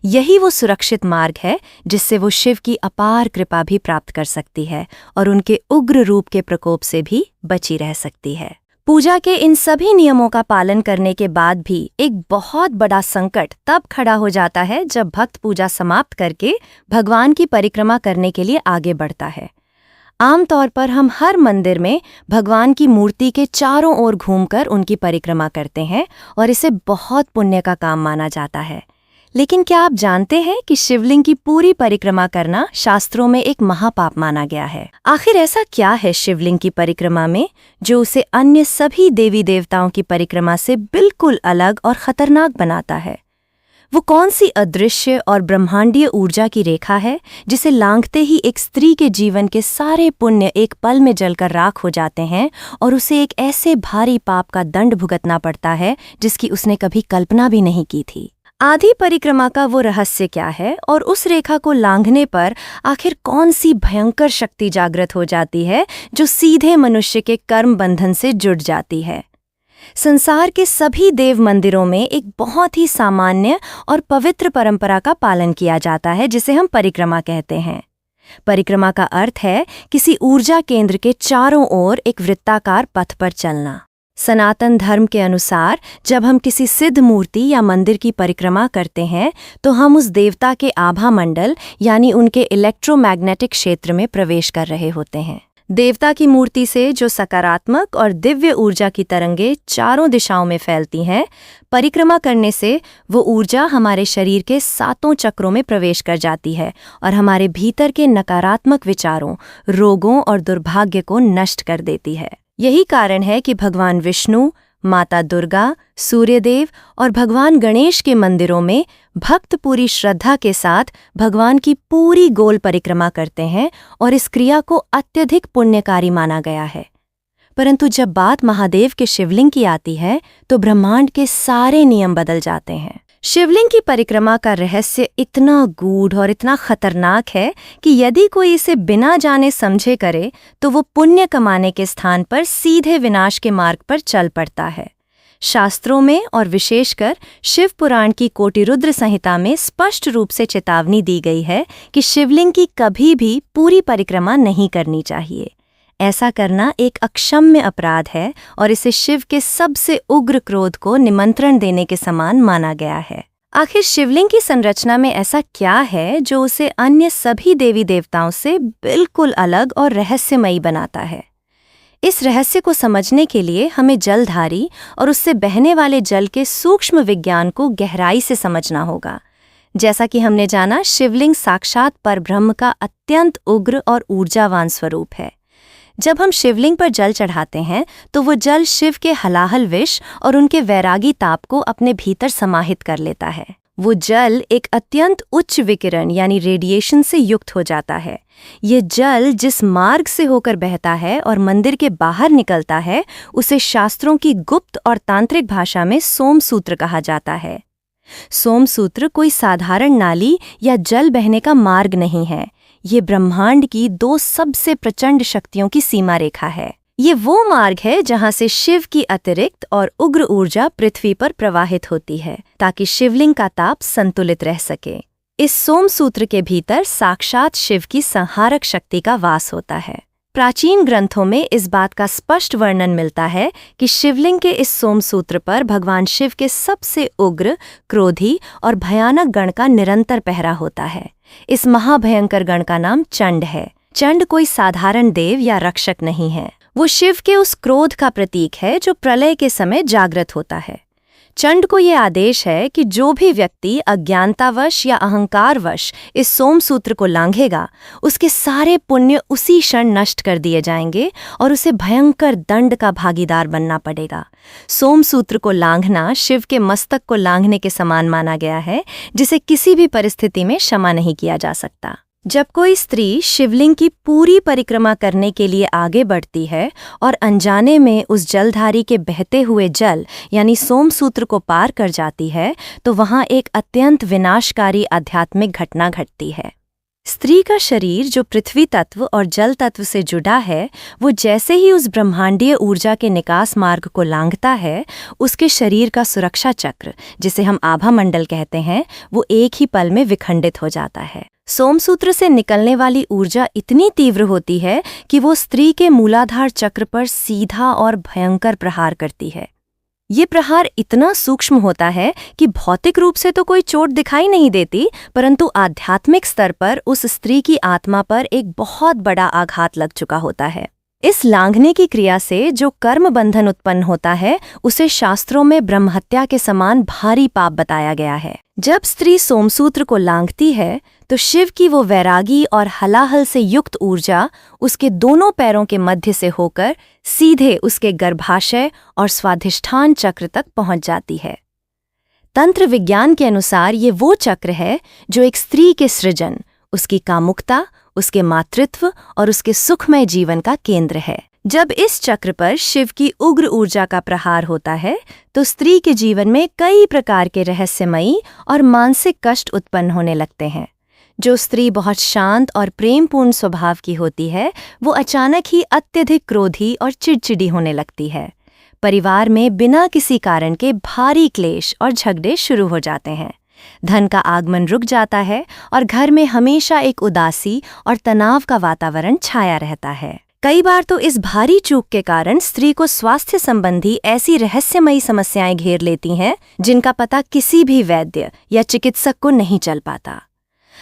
यही वो सुरक्षित मार्ग है जिससे वो शिव की अपार कृपा भी प्राप्त कर सकती है और उनके उग्र रूप के प्रकोप से भी बची रह सकती है। पूजा के इन सभी नियमों का पालन करने के बाद भी एक बहुत बड़ा संकट तब खड़ा हो जाता है जब भक्त पूजा समाप्त करके भगवान की परिक्रमा करने के लिए आगे बढ़ता है। आमतौर पर हम हर मंदिर में भगवान की मूर्ति के चारों ओर घूमकर उनकी परिक्रमा करते हैं और इसे बहुत पुण्य का काम माना जाता है। लेकिन क्या आप जानते हैं कि शिवलिंग की पूरी परिक्रमा करना शास्त्रों में एक महापाप माना गया है? आखिर ऐसा क्या है शिवलिंग की परिक्रमा में जो उसे अन्य सभी देवी देवताओं की परिक्रमा से बिल्कुल अलग और खतरनाक बनाता है? वो कौन सी अदृश्य और ब्रह्मांडीय ऊर्जा की रेखा है जिसे लांघते ही एक स्त्री के जीवन के सारे पुण्य एक पल में जलकर राख हो जाते हैं और उसे एक ऐसे भारी पाप का दंड भुगतना पड़ता है जिसकी उसने कभी कल्पना भी नहीं की थी? आधी परिक्रमा का वो रहस्य क्या है और उस रेखा को लांघने पर आखिर कौन सी भयंकर शक्ति जागृत हो जाती है जो सीधे मनुष्य के कर्म बंधन से जुड़ जाती है। संसार के सभी देव मंदिरों में एक बहुत ही सामान्य और पवित्र परंपरा का पालन किया जाता है जिसे हम परिक्रमा कहते हैं। परिक्रमा का अर्थ है किसी ऊर्जा केंद्र के चारों ओर एक वृत्ताकार पथ पर चलना। सनातन धर्म के अनुसार जब हम किसी सिद्ध मूर्ति या मंदिर की परिक्रमा करते हैं तो हम उस देवता के आभा मंडल यानी उनके इलेक्ट्रोमैग्नेटिक क्षेत्र में प्रवेश कर रहे होते हैं। देवता की मूर्ति से जो सकारात्मक और दिव्य ऊर्जा की तरंगें चारों दिशाओं में फैलती हैं, परिक्रमा करने से वो ऊर्जा हमारे शरीर के 7 चक्रों में प्रवेश कर जाती है और हमारे भीतर के नकारात्मक विचारों, रोगों और दुर्भाग्य को नष्ट कर देती है। यही कारण है कि भगवान विष्णु, माता दुर्गा, सूर्यदेव और भगवान गणेश के मंदिरों में भक्त पूरी श्रद्धा के साथ भगवान की पूरी गोल परिक्रमा करते हैं और इस क्रिया को अत्यधिक पुण्यकारी माना गया है। परंतु जब बात महादेव के शिवलिंग की आती है तो ब्रह्मांड के सारे नियम बदल जाते हैं। शिवलिंग की परिक्रमा का रहस्य इतना गूढ़ और इतना खतरनाक है कि यदि कोई इसे बिना जाने समझे करे तो वो पुण्य कमाने के स्थान पर सीधे विनाश के मार्ग पर चल पड़ता है। शास्त्रों में और विशेषकर शिव पुराण की कोटिरुद्र संहिता में स्पष्ट रूप से चेतावनी दी गई है कि शिवलिंग की कभी भी पूरी परिक्रमा नहीं करनी चाहिए। ऐसा करना एक अक्षम्य अपराध है और इसे शिव के सबसे उग्र क्रोध को निमंत्रण देने के समान माना गया है। आखिर शिवलिंग की संरचना में ऐसा क्या है जो उसे अन्य सभी देवी देवताओं से बिल्कुल अलग और रहस्यमयी बनाता है? इस रहस्य को समझने के लिए हमें जलधारी और उससे बहने वाले जल के सूक्ष्म विज्ञान को गहराई से समझना होगा। जैसा कि हमने जाना, शिवलिंग साक्षात परब्रह्म का अत्यंत उग्र और ऊर्जावान स्वरूप है। जब हम शिवलिंग पर जल चढ़ाते हैं तो वो जल शिव के हलाहल विष और उनके वैरागी ताप को अपने भीतर समाहित कर लेता है। वो जल एक अत्यंत उच्च विकिरण यानी रेडिएशन से युक्त हो जाता है। ये जल जिस मार्ग से होकर बहता है और मंदिर के बाहर निकलता है उसे शास्त्रों की गुप्त और तांत्रिक भाषा में सोमसूत्र कहा जाता है। सोमसूत्र कोई साधारण नाली या जल बहने का मार्ग नहीं है। ये ब्रह्मांड की 2 सबसे प्रचंड शक्तियों की सीमा रेखा है। ये वो मार्ग है जहाँ से शिव की अतिरिक्त और उग्र ऊर्जा पृथ्वी पर प्रवाहित होती है ताकि शिवलिंग का ताप संतुलित रह सके। इस सोमसूत्र के भीतर साक्षात शिव की संहारक शक्ति का वास होता है। प्राचीन ग्रंथों में इस बात का स्पष्ट वर्णन मिलता है कि शिवलिंग के इस सोमसूत्र पर भगवान शिव के सबसे उग्र, क्रोधी और भयानक गण का निरंतर पहरा होता है। इस महाभयंकर गण का नाम चंड है। चंड कोई साधारण देव या रक्षक नहीं है। वो शिव के उस क्रोध का प्रतीक है जो प्रलय के समय जागृत होता है। चंड को ये आदेश है कि जो भी व्यक्ति अज्ञानतावश या अहंकारवश इस सोमसूत्र को लांघेगा उसके सारे पुण्य उसी क्षण नष्ट कर दिए जाएंगे और उसे भयंकर दंड का भागीदार बनना पड़ेगा। सोमसूत्र को लांघना शिव के मस्तक को लांघने के समान माना गया है जिसे किसी भी परिस्थिति में क्षमा नहीं किया जा सकता। जब कोई स्त्री शिवलिंग की पूरी परिक्रमा करने के लिए आगे बढ़ती है और अनजाने में उस जलधारी के बहते हुए जल यानी सोमसूत्र को पार कर जाती है तो वहाँ एक अत्यंत विनाशकारी आध्यात्मिक घटना घटती है। स्त्री का शरीर जो पृथ्वी तत्व और जल तत्व से जुड़ा है वो जैसे ही उस ब्रह्मांडीय ऊर्जा के निकास मार्ग को लांघता है उसके शरीर का सुरक्षा चक्र जिसे हम आभा मंडल कहते हैं वो एक ही पल में विखंडित हो जाता है। सोमसूत्र से निकलने वाली ऊर्जा इतनी तीव्र होती है कि वो स्त्री के मूलाधार चक्र पर सीधा और भयंकर प्रहार करती है। ये प्रहार इतना सूक्ष्म होता है कि भौतिक रूप से तो कोई चोट दिखाई नहीं देती, परंतु आध्यात्मिक स्तर पर उस स्त्री की आत्मा पर एक बहुत बड़ा आघात लग चुका होता है। इस लांघने की क्रिया से जो कर्म बंधन उत्पन्न होता है उसे शास्त्रों में ब्रह्महत्या के समान भारी पाप बताया गया है। जब स्त्री सोमसूत्र को लांघती है तो शिव की वो वैरागी और हलाहल से युक्त ऊर्जा उसके दोनों पैरों के मध्य से होकर सीधे उसके गर्भाशय और स्वाधिष्ठान चक्र तक पहुंच जाती है। तंत्र विज्ञान के अनुसार ये वो चक्र है जो एक स्त्री के सृजन, उसकी कामुकता, उसके मातृत्व और उसके सुखमय जीवन का केंद्र है। जब इस चक्र पर शिव की उग्र ऊर्जा का प्रहार होता है तो स्त्री के जीवन में कई प्रकार के रहस्यमयी और मानसिक कष्ट उत्पन्न होने लगते हैं। जो स्त्री बहुत शांत और प्रेमपूर्ण स्वभाव की होती है वो अचानक ही अत्यधिक क्रोधी और चिड़चिड़ी होने लगती है। परिवार में बिना किसी कारण के भारी क्लेश और झगड़े शुरू हो जाते हैं। धन का आगमन रुक जाता है और घर में हमेशा एक उदासी और तनाव का वातावरण छाया रहता है। कई बार तो इस भारी चूक के कारण स्त्री को स्वास्थ्य संबंधी ऐसी रहस्यमयी समस्याएं घेर लेती हैं जिनका पता किसी भी वैद्य या चिकित्सक को नहीं चल पाता।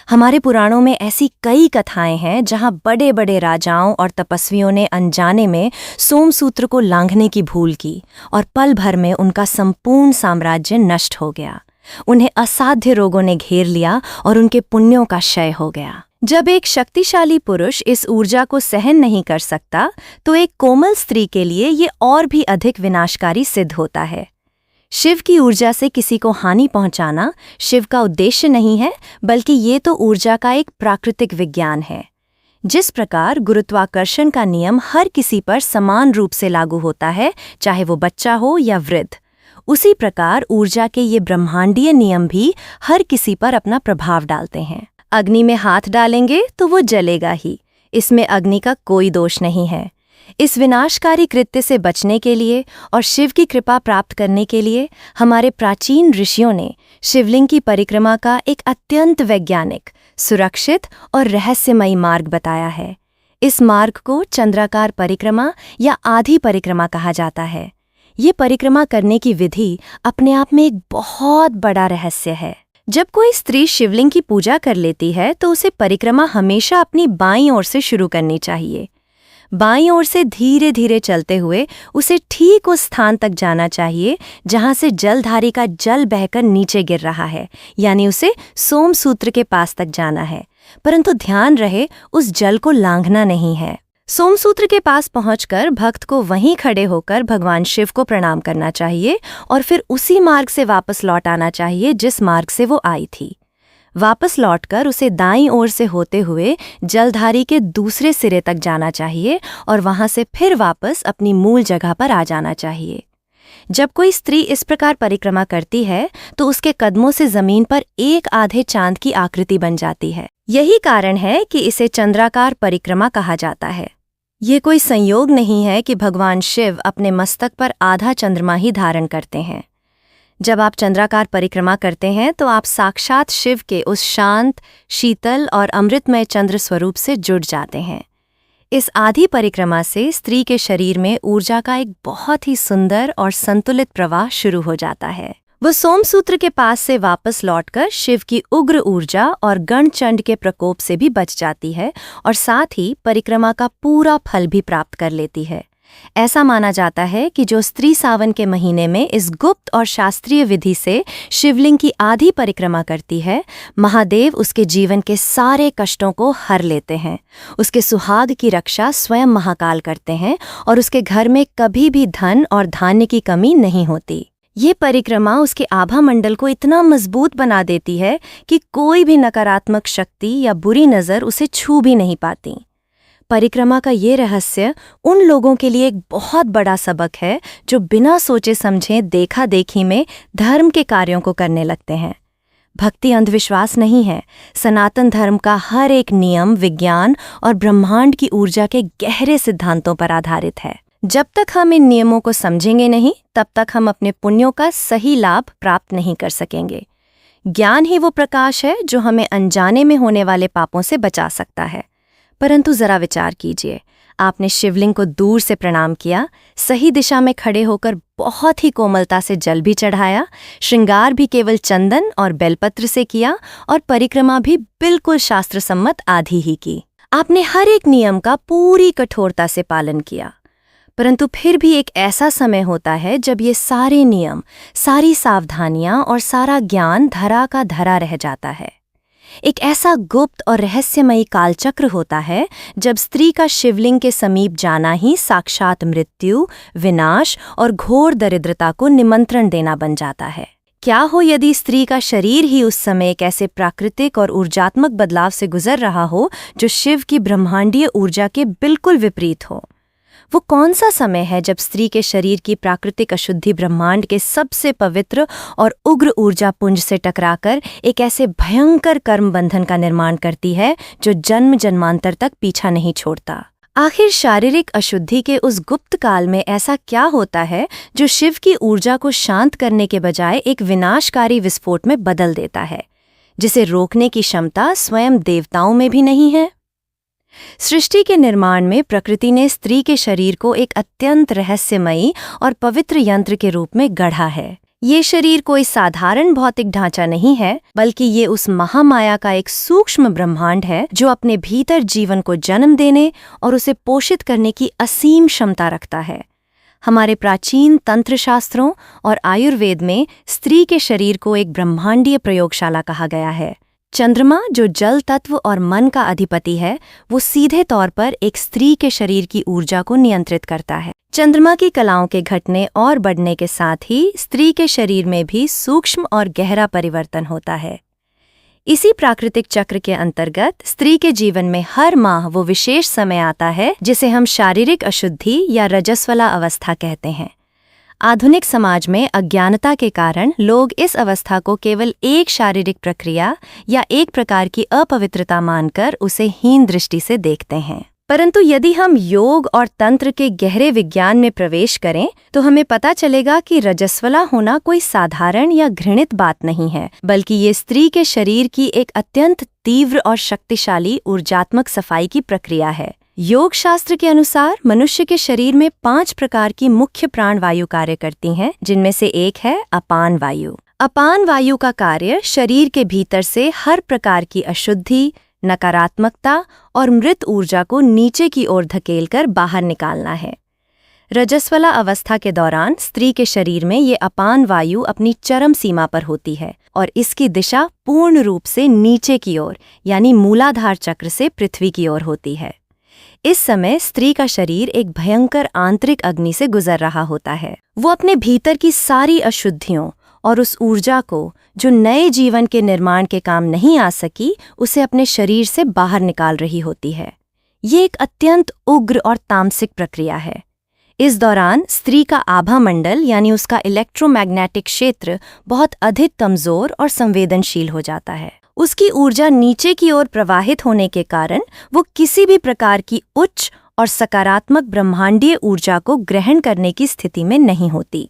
हमारे पुराणों में ऐसी कई कथाएं हैं जहां बड़े बड़े राजाओं और तपस्वियों ने अनजाने में सोमसूत्र को लांघने की भूल की और पल भर में उनका संपूर्ण साम्राज्य नष्ट हो गया। उन्हें असाध्य रोगों ने घेर लिया और उनके पुण्यों का क्षय हो गया। जब एक शक्तिशाली पुरुष इस ऊर्जा को सहन नहीं कर सकता तो एक कोमल स्त्री के लिए ये और भी अधिक विनाशकारी सिद्ध होता है। शिव की ऊर्जा से किसी को हानि पहुंचाना शिव का उद्देश्य नहीं है, बल्कि ये तो ऊर्जा का एक प्राकृतिक विज्ञान है। जिस प्रकार गुरुत्वाकर्षण का नियम हर किसी पर समान रूप से लागू होता है, चाहे वो बच्चा हो या वृद्ध, उसी प्रकार ऊर्जा के ये ब्रह्मांडीय नियम भी हर किसी पर अपना प्रभाव डालते हैं। अग्नि में हाथ डालेंगे तो वो जलेगा ही, इसमें अग्नि का कोई दोष नहीं है। इस विनाशकारी कृत्य से बचने के लिए और शिव की कृपा प्राप्त करने के लिए हमारे प्राचीन ऋषियों ने शिवलिंग की परिक्रमा का एक अत्यंत वैज्ञानिक, सुरक्षित और रहस्यमयी मार्ग बताया है। इस मार्ग को चंद्राकार परिक्रमा या आधी परिक्रमा कहा जाता है। ये परिक्रमा करने की विधि अपने आप में एक बहुत बड़ा रहस्य है। जब कोई स्त्री शिवलिंग की पूजा कर लेती है तो उसे परिक्रमा हमेशा अपनी बाईं ओर से शुरू करनी चाहिए। बाईं ओर से धीरे धीरे चलते हुए उसे ठीक उस स्थान तक जाना चाहिए जहां से जलधारी का जल बहकर नीचे गिर रहा है, यानी उसे सोमसूत्र के पास तक जाना है। परंतु ध्यान रहे, उस जल को लांघना नहीं है। सोमसूत्र के पास पहुंचकर भक्त को वहीं खड़े होकर भगवान शिव को प्रणाम करना चाहिए और फिर उसी मार्ग से वापस लौट आना चाहिए जिस मार्ग से वो आई थी। वापस लौटकर उसे दाईं ओर से होते हुए जलधारी के दूसरे सिरे तक जाना चाहिए और वहां से फिर वापस अपनी मूल जगह पर आ जाना चाहिए। जब कोई स्त्री इस प्रकार परिक्रमा करती है तो उसके कदमों से जमीन पर एक आधे चांद की आकृति बन जाती है। यही कारण है कि इसे चंद्राकार परिक्रमा कहा जाता है। ये कोई संयोग नहीं है कि भगवान शिव अपने मस्तक पर आधा चंद्रमा ही धारण करते हैं। जब आप चंद्राकार परिक्रमा करते हैं तो आप साक्षात शिव के उस शांत, शीतल और अमृतमय चंद्र स्वरूप से जुड़ जाते हैं। इस आधी परिक्रमा से स्त्री के शरीर में ऊर्जा का एक बहुत ही सुंदर और संतुलित प्रवाह शुरू हो जाता है। वो सोमसूत्र के पास से वापस लौटकर शिव की उग्र ऊर्जा और गणचंड के प्रकोप से भी बच जाती है और साथ ही परिक्रमा का पूरा फल भी प्राप्त कर लेती है। ऐसा माना जाता है कि जो स्त्री सावन के महीने में इस गुप्त और शास्त्रीय विधि से शिवलिंग की आधी परिक्रमा करती है, महादेव उसके जीवन के सारे कष्टों को हर लेते हैं। उसके सुहाग की रक्षा स्वयं महाकाल करते हैं और उसके घर में कभी भी धन और धान्य की कमी नहीं होती। ये परिक्रमा उसके आभा मंडल को इतना मजबूत बना देती है कि कोई भी नकारात्मक शक्ति या बुरी नज़र उसे छू भी नहीं पाती। परिक्रमा का ये रहस्य उन लोगों के लिए एक बहुत बड़ा सबक है जो बिना सोचे समझे देखा देखी में धर्म के कार्यों को करने लगते हैं। भक्ति अंधविश्वास नहीं है। सनातन धर्म का हर एक नियम विज्ञान और ब्रह्मांड की ऊर्जा के गहरे सिद्धांतों पर आधारित है। जब तक हम इन नियमों को समझेंगे नहीं, तब तक हम अपने पुण्यों का सही लाभ प्राप्त नहीं कर सकेंगे। ज्ञान ही वो प्रकाश है जो हमें अनजाने में होने वाले पापों से बचा सकता है। परंतु जरा विचार कीजिए, आपने शिवलिंग को दूर से प्रणाम किया, सही दिशा में खड़े होकर बहुत ही कोमलता से जल भी चढ़ाया, श्रृंगार भी केवल चंदन और बेलपत्र से किया और परिक्रमा भी बिल्कुल शास्त्र सम्मत आधी ही की। आपने हर एक नियम का पूरी कठोरता से पालन किया। परंतु फिर भी एक ऐसा समय होता है जब ये सारे नियम, सारी सावधानियां और सारा ज्ञान धरा का धरा रह जाता है। एक ऐसा गुप्त और रहस्यमयी कालचक्र होता है जब स्त्री का शिवलिंग के समीप जाना ही साक्षात मृत्यु, विनाश और घोर दरिद्रता को निमंत्रण देना बन जाता है। क्या हो यदि स्त्री का शरीर ही उस समय एक ऐसे प्राकृतिक और ऊर्जात्मक बदलाव से गुजर रहा हो जो शिव की ब्रह्मांडीय ऊर्जा के बिल्कुल विपरीत हो। वो कौन सा समय है जब स्त्री के शरीर की प्राकृतिक अशुद्धि ब्रह्मांड के सबसे पवित्र और उग्र ऊर्जा पुंज से टकराकर एक ऐसे भयंकर कर्म बंधन का निर्माण करती है जो जन्म जन्मांतर तक पीछा नहीं छोड़ता। आखिर शारीरिक अशुद्धि के उस गुप्त काल में ऐसा क्या होता है जो शिव की ऊर्जा को शांत करने के बजाय एक विनाशकारी विस्फोट में बदल देता है, जिसे रोकने की क्षमता स्वयं देवताओं में भी नहीं है? सृष्टि के निर्माण में प्रकृति ने स्त्री के शरीर को एक अत्यंत रहस्यमयी और पवित्र यंत्र के रूप में गढ़ा है। ये शरीर कोई साधारण भौतिक ढांचा नहीं है, बल्कि ये उस महामाया का एक सूक्ष्म ब्रह्मांड है जो अपने भीतर जीवन को जन्म देने और उसे पोषित करने की असीम क्षमता रखता है। हमारे प्राचीन तंत्र शास्त्रों और आयुर्वेद में स्त्री के शरीर को एक ब्रह्मांडीय प्रयोगशाला कहा गया है। चंद्रमा, जो जल तत्व और मन का अधिपति है, वो सीधे तौर पर एक स्त्री के शरीर की ऊर्जा को नियंत्रित करता है। चंद्रमा की कलाओं के घटने और बढ़ने के साथ ही स्त्री के शरीर में भी सूक्ष्म और गहरा परिवर्तन होता है। इसी प्राकृतिक चक्र के अंतर्गत स्त्री के जीवन में हर माह वो विशेष समय आता है जिसे हम शारीरिक अशुद्धि या रजस्वला अवस्था कहते हैं। आधुनिक समाज में अज्ञानता के कारण लोग इस अवस्था को केवल एक शारीरिक प्रक्रिया या एक प्रकार की अपवित्रता मानकर उसे हीन दृष्टि से देखते हैं। परंतु यदि हम योग और तंत्र के गहरे विज्ञान में प्रवेश करें तो हमें पता चलेगा कि रजस्वला होना कोई साधारण या घृणित बात नहीं है, बल्कि ये स्त्री के शरीर की एक अत्यंत तीव्र और शक्तिशाली ऊर्जात्मक सफाई की प्रक्रिया है। योग शास्त्र के अनुसार मनुष्य के शरीर में 5 प्रकार की मुख्य प्राणवायु कार्य करती हैं, जिनमें से एक है अपान वायु। अपान वायु का कार्य शरीर के भीतर से हर प्रकार की अशुद्धि, नकारात्मकता और मृत ऊर्जा को नीचे की ओर धकेलकर बाहर निकालना है। रजस्वला अवस्था के दौरान स्त्री के शरीर में ये अपान वायु अपनी चरम सीमा पर होती है और इसकी दिशा पूर्ण रूप से नीचे की ओर यानी मूलाधार चक्र से पृथ्वी की ओर होती है। इस समय स्त्री का शरीर एक भयंकर आंतरिक अग्नि से गुजर रहा होता है। वो अपने भीतर की सारी अशुद्धियों और उस ऊर्जा को जो नए जीवन के निर्माण के काम नहीं आ सकी, उसे अपने शरीर से बाहर निकाल रही होती है। ये एक अत्यंत उग्र और तामसिक प्रक्रिया है। इस दौरान स्त्री का आभा मंडल यानी उसका इलेक्ट्रोमैग्नेटिक क्षेत्र बहुत अधिक कमजोर और संवेदनशील हो जाता है। उसकी ऊर्जा नीचे की ओर प्रवाहित होने के कारण वो किसी भी प्रकार की उच्च और सकारात्मक ब्रह्मांडीय ऊर्जा को ग्रहण करने की स्थिति में नहीं होती।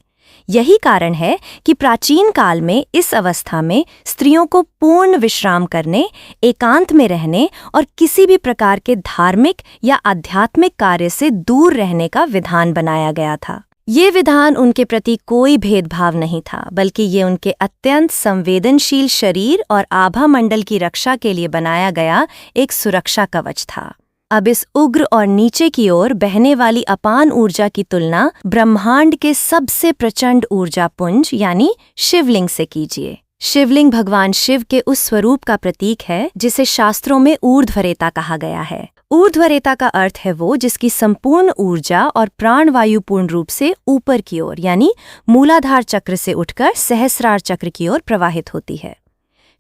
यही कारण है कि प्राचीन काल में इस अवस्था में स्त्रियों को पूर्ण विश्राम करने, एकांत में रहने और किसी भी प्रकार के धार्मिक या आध्यात्मिक कार्य से दूर रहने का विधान बनाया गया था। ये विधान उनके प्रति कोई भेदभाव नहीं था, बल्कि ये उनके अत्यंत संवेदनशील शरीर और आभा मंडल की रक्षा के लिए बनाया गया एक सुरक्षा कवच था। अब इस उग्र और नीचे की ओर बहने वाली अपान ऊर्जा की तुलना ब्रह्मांड के सबसे प्रचंड ऊर्जा पुंज यानी शिवलिंग से कीजिए। शिवलिंग भगवान शिव के उस स्वरूप का प्रतीक है जिसे शास्त्रों में ऊर्ध्वरेता कहा गया है। ऊर्ध्वरेता का अर्थ है वो जिसकी संपूर्ण ऊर्जा और प्राणवायु पूर्ण रूप से ऊपर की ओर यानी मूलाधार चक्र से उठकर सहस्रार चक्र की ओर प्रवाहित होती है।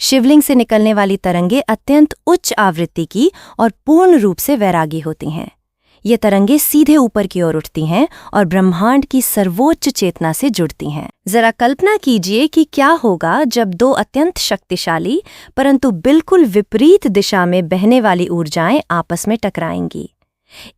शिवलिंग से निकलने वाली तरंगे अत्यंत उच्च आवृत्ति की और पूर्ण रूप से वैरागी होती हैं। ये तरंगे सीधे ऊपर की ओर उठती हैं और ब्रह्मांड की सर्वोच्च चेतना से जुड़ती हैं। जरा कल्पना कीजिए कि क्या होगा जब 2 अत्यंत शक्तिशाली परंतु बिल्कुल विपरीत दिशा में बहने वाली ऊर्जाएं आपस में टकराएंगी।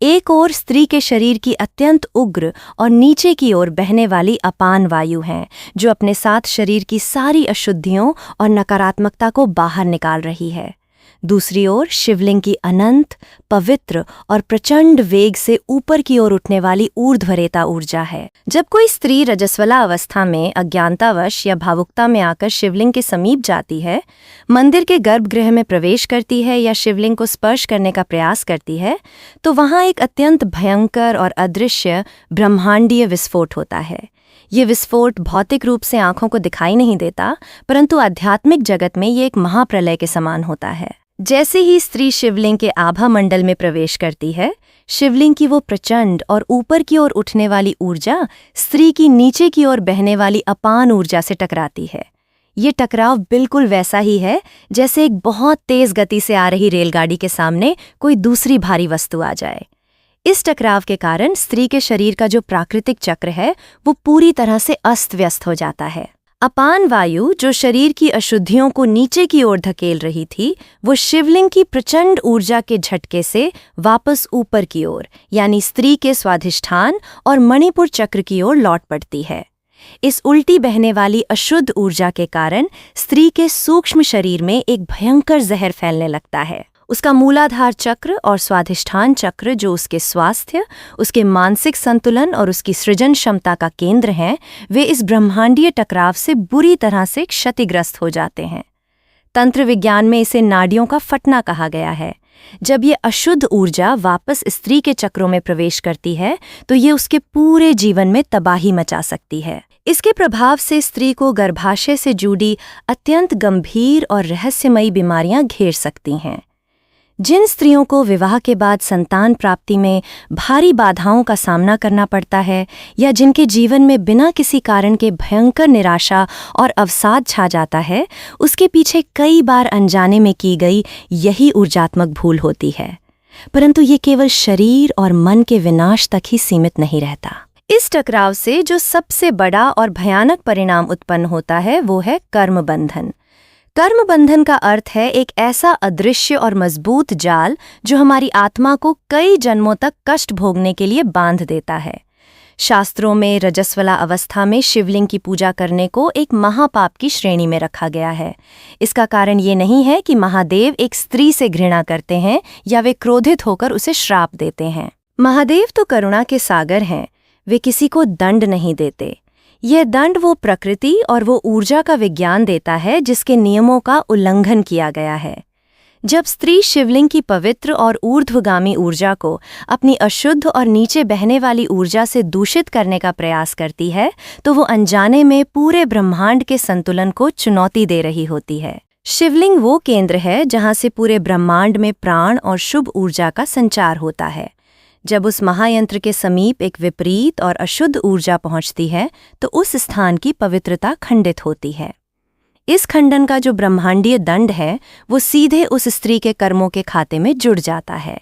एक ओर स्त्री के शरीर की अत्यंत उग्र और नीचे की ओर बहने वाली अपान वायु हैं, जो अपने साथ शरीर की सारी अशुद्धियों और नकारात्मकता को बाहर निकाल रही है। दूसरी ओर शिवलिंग की अनंत, पवित्र और प्रचंड वेग से ऊपर की ओर उठने वाली ऊर्ध्वरेता ऊर्जा है। जब कोई स्त्री रजस्वला अवस्था में अज्ञानतावश या भावुकता में आकर शिवलिंग के समीप जाती है, मंदिर के गर्भगृह में प्रवेश करती है या शिवलिंग को स्पर्श करने का प्रयास करती है, तो वहाँ एक अत्यंत भयंकर और अदृश्य ब्रह्मांडीय विस्फोट होता है। ये विस्फोट भौतिक रूप से आंखों को दिखाई नहीं देता, परंतु आध्यात्मिक जगत में ये एक महाप्रलय के समान होता है। जैसे ही स्त्री शिवलिंग के आभा मंडल में प्रवेश करती है, शिवलिंग की वो प्रचंड और ऊपर की ओर उठने वाली ऊर्जा स्त्री की नीचे की ओर बहने वाली अपान ऊर्जा से टकराती है। ये टकराव बिल्कुल वैसा ही है जैसे एक बहुत तेज गति से आ रही रेलगाड़ी के सामने कोई दूसरी भारी वस्तु आ जाए। इस टकराव के कारण स्त्री के शरीर का जो प्राकृतिक चक्र है वो पूरी तरह से अस्त व्यस्त हो जाता है। अपान वायु जो शरीर की अशुद्धियों को नीचे की ओर धकेल रही थी, वो शिवलिंग की प्रचंड ऊर्जा के झटके से वापस ऊपर की ओर यानी स्त्री के स्वाधिष्ठान और मणिपुर चक्र की ओर लौट पड़ती है। इस उल्टी बहने वाली अशुद्ध ऊर्जा के कारण स्त्री के सूक्ष्म शरीर में एक भयंकर जहर फैलने लगता है। उसका मूलाधार चक्र और स्वाधिष्ठान चक्र जो उसके स्वास्थ्य, उसके मानसिक संतुलन और उसकी सृजन क्षमता का केंद्र हैं, वे इस ब्रह्मांडीय टकराव से बुरी तरह से क्षतिग्रस्त हो जाते हैं। तंत्र विज्ञान में इसे नाड़ियों का फटना कहा गया है। जब ये अशुद्ध ऊर्जा वापस स्त्री के चक्रों में प्रवेश करती है तो ये उसके पूरे जीवन में तबाही मचा सकती है। इसके प्रभाव से स्त्री को गर्भाशय से जुड़ी अत्यंत गंभीर और रहस्यमयी बीमारियां घेर सकती हैं। जिन स्त्रियों को विवाह के बाद संतान प्राप्ति में भारी बाधाओं का सामना करना पड़ता है या जिनके जीवन में बिना किसी कारण के भयंकर निराशा और अवसाद छा जाता है, उसके पीछे कई बार अनजाने में की गई यही ऊर्जात्मक भूल होती है। परंतु ये केवल शरीर और मन के विनाश तक ही सीमित नहीं रहता। इस टकराव से जो सबसे बड़ा और भयानक परिणाम उत्पन्न होता है वो है कर्म बंधन। कर्म बंधन का अर्थ है एक ऐसा अदृश्य और मजबूत जाल जो हमारी आत्मा को कई जन्मों तक कष्ट भोगने के लिए बांध देता है। शास्त्रों में रजस्वला अवस्था में शिवलिंग की पूजा करने को एक महापाप की श्रेणी में रखा गया है। इसका कारण ये नहीं है कि महादेव एक स्त्री से घृणा करते हैं या वे क्रोधित होकर उसे श्राप देते हैं। महादेव तो करुणा के सागर हैं, वे किसी को दंड नहीं देते। यह दंड वो प्रकृति और वो ऊर्जा का विज्ञान देता है जिसके नियमों का उल्लंघन किया गया है। जब स्त्री शिवलिंग की पवित्र और ऊर्ध्वगामी ऊर्जा को अपनी अशुद्ध और नीचे बहने वाली ऊर्जा से दूषित करने का प्रयास करती है तो वो अनजाने में पूरे ब्रह्मांड के संतुलन को चुनौती दे रही होती है। शिवलिंग वो केंद्र है जहाँ से पूरे ब्रह्मांड में प्राण और शुभ ऊर्जा का संचार होता है। जब उस महायंत्र के समीप एक विपरीत और अशुद्ध ऊर्जा पहुंचती है तो उस स्थान की पवित्रता खंडित होती है। इस खंडन का जो ब्रह्मांडीय दंड है वो सीधे उस स्त्री के कर्मों के खाते में जुड़ जाता है।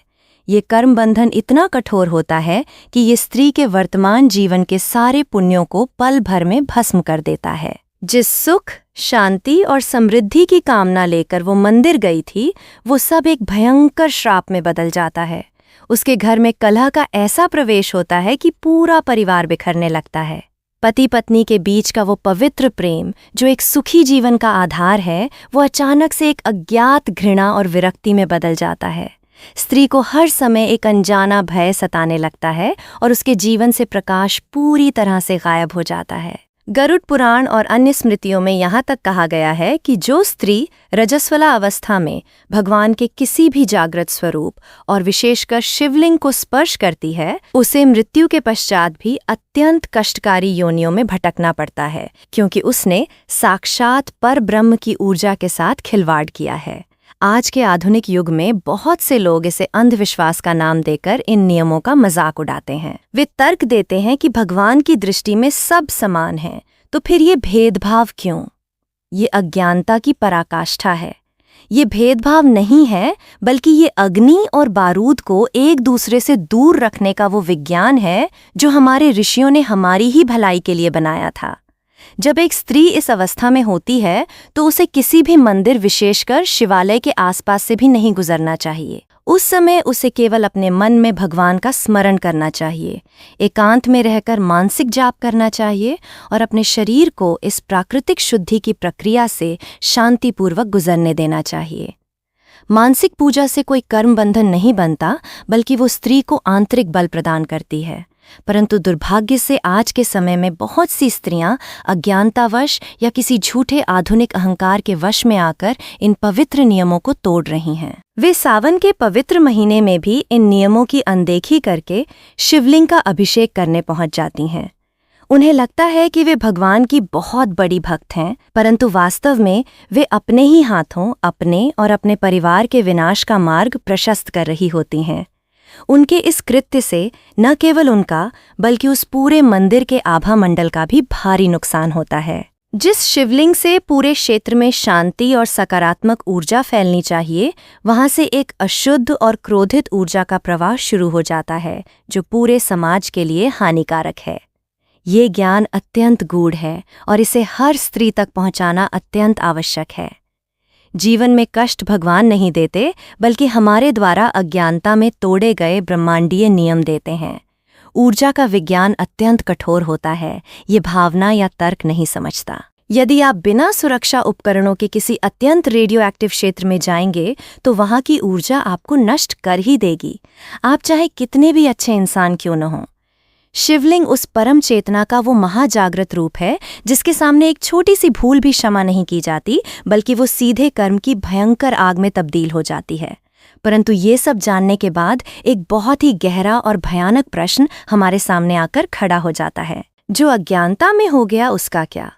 ये कर्म बंधन इतना कठोर होता है कि ये स्त्री के वर्तमान जीवन के सारे पुण्यों को पल भर में भस्म कर देता है। जिस सुख, शांति और समृद्धि की कामना लेकर वो मंदिर गई थी, वो सब एक भयंकर श्राप में बदल जाता है। उसके घर में कलह का ऐसा प्रवेश होता है कि पूरा परिवार बिखरने लगता है। पति पत्नी के बीच का वो पवित्र प्रेम जो एक सुखी जीवन का आधार है, वो अचानक से एक अज्ञात घृणा और विरक्ति में बदल जाता है। स्त्री को हर समय एक अनजाना भय सताने लगता है और उसके जीवन से प्रकाश पूरी तरह से गायब हो जाता है। गरुड़ पुराण और अन्य स्मृतियों में यहाँ तक कहा गया है कि जो स्त्री रजस्वला अवस्था में भगवान के किसी भी जागृत स्वरूप और विशेषकर शिवलिंग को स्पर्श करती है, उसे मृत्यु के पश्चात भी अत्यंत कष्टकारी योनियों में भटकना पड़ता है, क्योंकि उसने साक्षात पर ब्रह्म की ऊर्जा के साथ खिलवाड़ किया है। आज के आधुनिक युग में बहुत से लोग इसे अंधविश्वास का नाम देकर इन नियमों का मजाक उड़ाते हैं। वे तर्क देते हैं कि भगवान की दृष्टि में सब समान हैं, तो फिर ये भेदभाव क्यों? ये अज्ञानता की पराकाष्ठा है। ये भेदभाव नहीं है, बल्कि ये अग्नि और बारूद को एक दूसरे से दूर रखने का वो विज्ञान है जो हमारे ऋषियों ने हमारी ही भलाई के लिए बनाया था। जब एक स्त्री इस अवस्था में होती है तो उसे किसी भी मंदिर, विशेषकर शिवालय के आसपास से भी नहीं गुजरना चाहिए। उस समय उसे केवल अपने मन में भगवान का स्मरण करना चाहिए, एकांत में रहकर मानसिक जाप करना चाहिए और अपने शरीर को इस प्राकृतिक शुद्धि की प्रक्रिया से शांतिपूर्वक गुजरने देना चाहिए। मानसिक पूजा से कोई कर्म बंधन नहीं बनता, बल्कि वो स्त्री को आंतरिक बल प्रदान करती है। परंतु दुर्भाग्य से आज के समय में बहुत सी स्त्रियां अज्ञानतावश या किसी झूठे आधुनिक अहंकार के वश में आकर इन पवित्र नियमों को तोड़ रही हैं। वे सावन के पवित्र महीने में भी इन नियमों की अनदेखी करके शिवलिंग का अभिषेक करने पहुंच जाती हैं। उन्हें लगता है कि वे भगवान की बहुत बड़ी भक्त हैं, परंतु वास्तव में वे अपने ही हाथों अपने और अपने परिवार के विनाश का मार्ग प्रशस्त कर रही होती हैं। उनके इस कृत्य से न केवल उनका बल्कि उस पूरे मंदिर के आभा मंडल का भी भारी नुकसान होता है। जिस शिवलिंग से पूरे क्षेत्र में शांति और सकारात्मक ऊर्जा फैलनी चाहिए, वहां से एक अशुद्ध और क्रोधित ऊर्जा का प्रवाह शुरू हो जाता है, जो पूरे समाज के लिए हानिकारक है। ये ज्ञान अत्यंत गूढ़ है और इसे हर स्त्री तक पहुंचाना अत्यंत आवश्यक है। जीवन में कष्ट भगवान नहीं देते, बल्कि हमारे द्वारा अज्ञानता में तोड़े गए ब्रह्मांडीय नियम देते हैं। ऊर्जा का विज्ञान अत्यंत कठोर होता है, ये भावना या तर्क नहीं समझता। यदि आप बिना सुरक्षा उपकरणों के किसी अत्यंत रेडियो एक्टिव क्षेत्र में जाएंगे, तो वहां की ऊर्जा आपको नष्ट कर ही देगी, आप चाहे कितने भी अच्छे इंसान क्यों न हों। शिवलिंग उस परम चेतना का वो महाजागृत रूप है जिसके सामने एक छोटी सी भूल भी क्षमा नहीं की जाती, बल्कि वो सीधे कर्म की भयंकर आग में तब्दील हो जाती है। परंतु ये सब जानने के बाद एक बहुत ही गहरा और भयानक प्रश्न हमारे सामने आकर खड़ा हो जाता है, जो अज्ञानता में हो गया उसका क्या?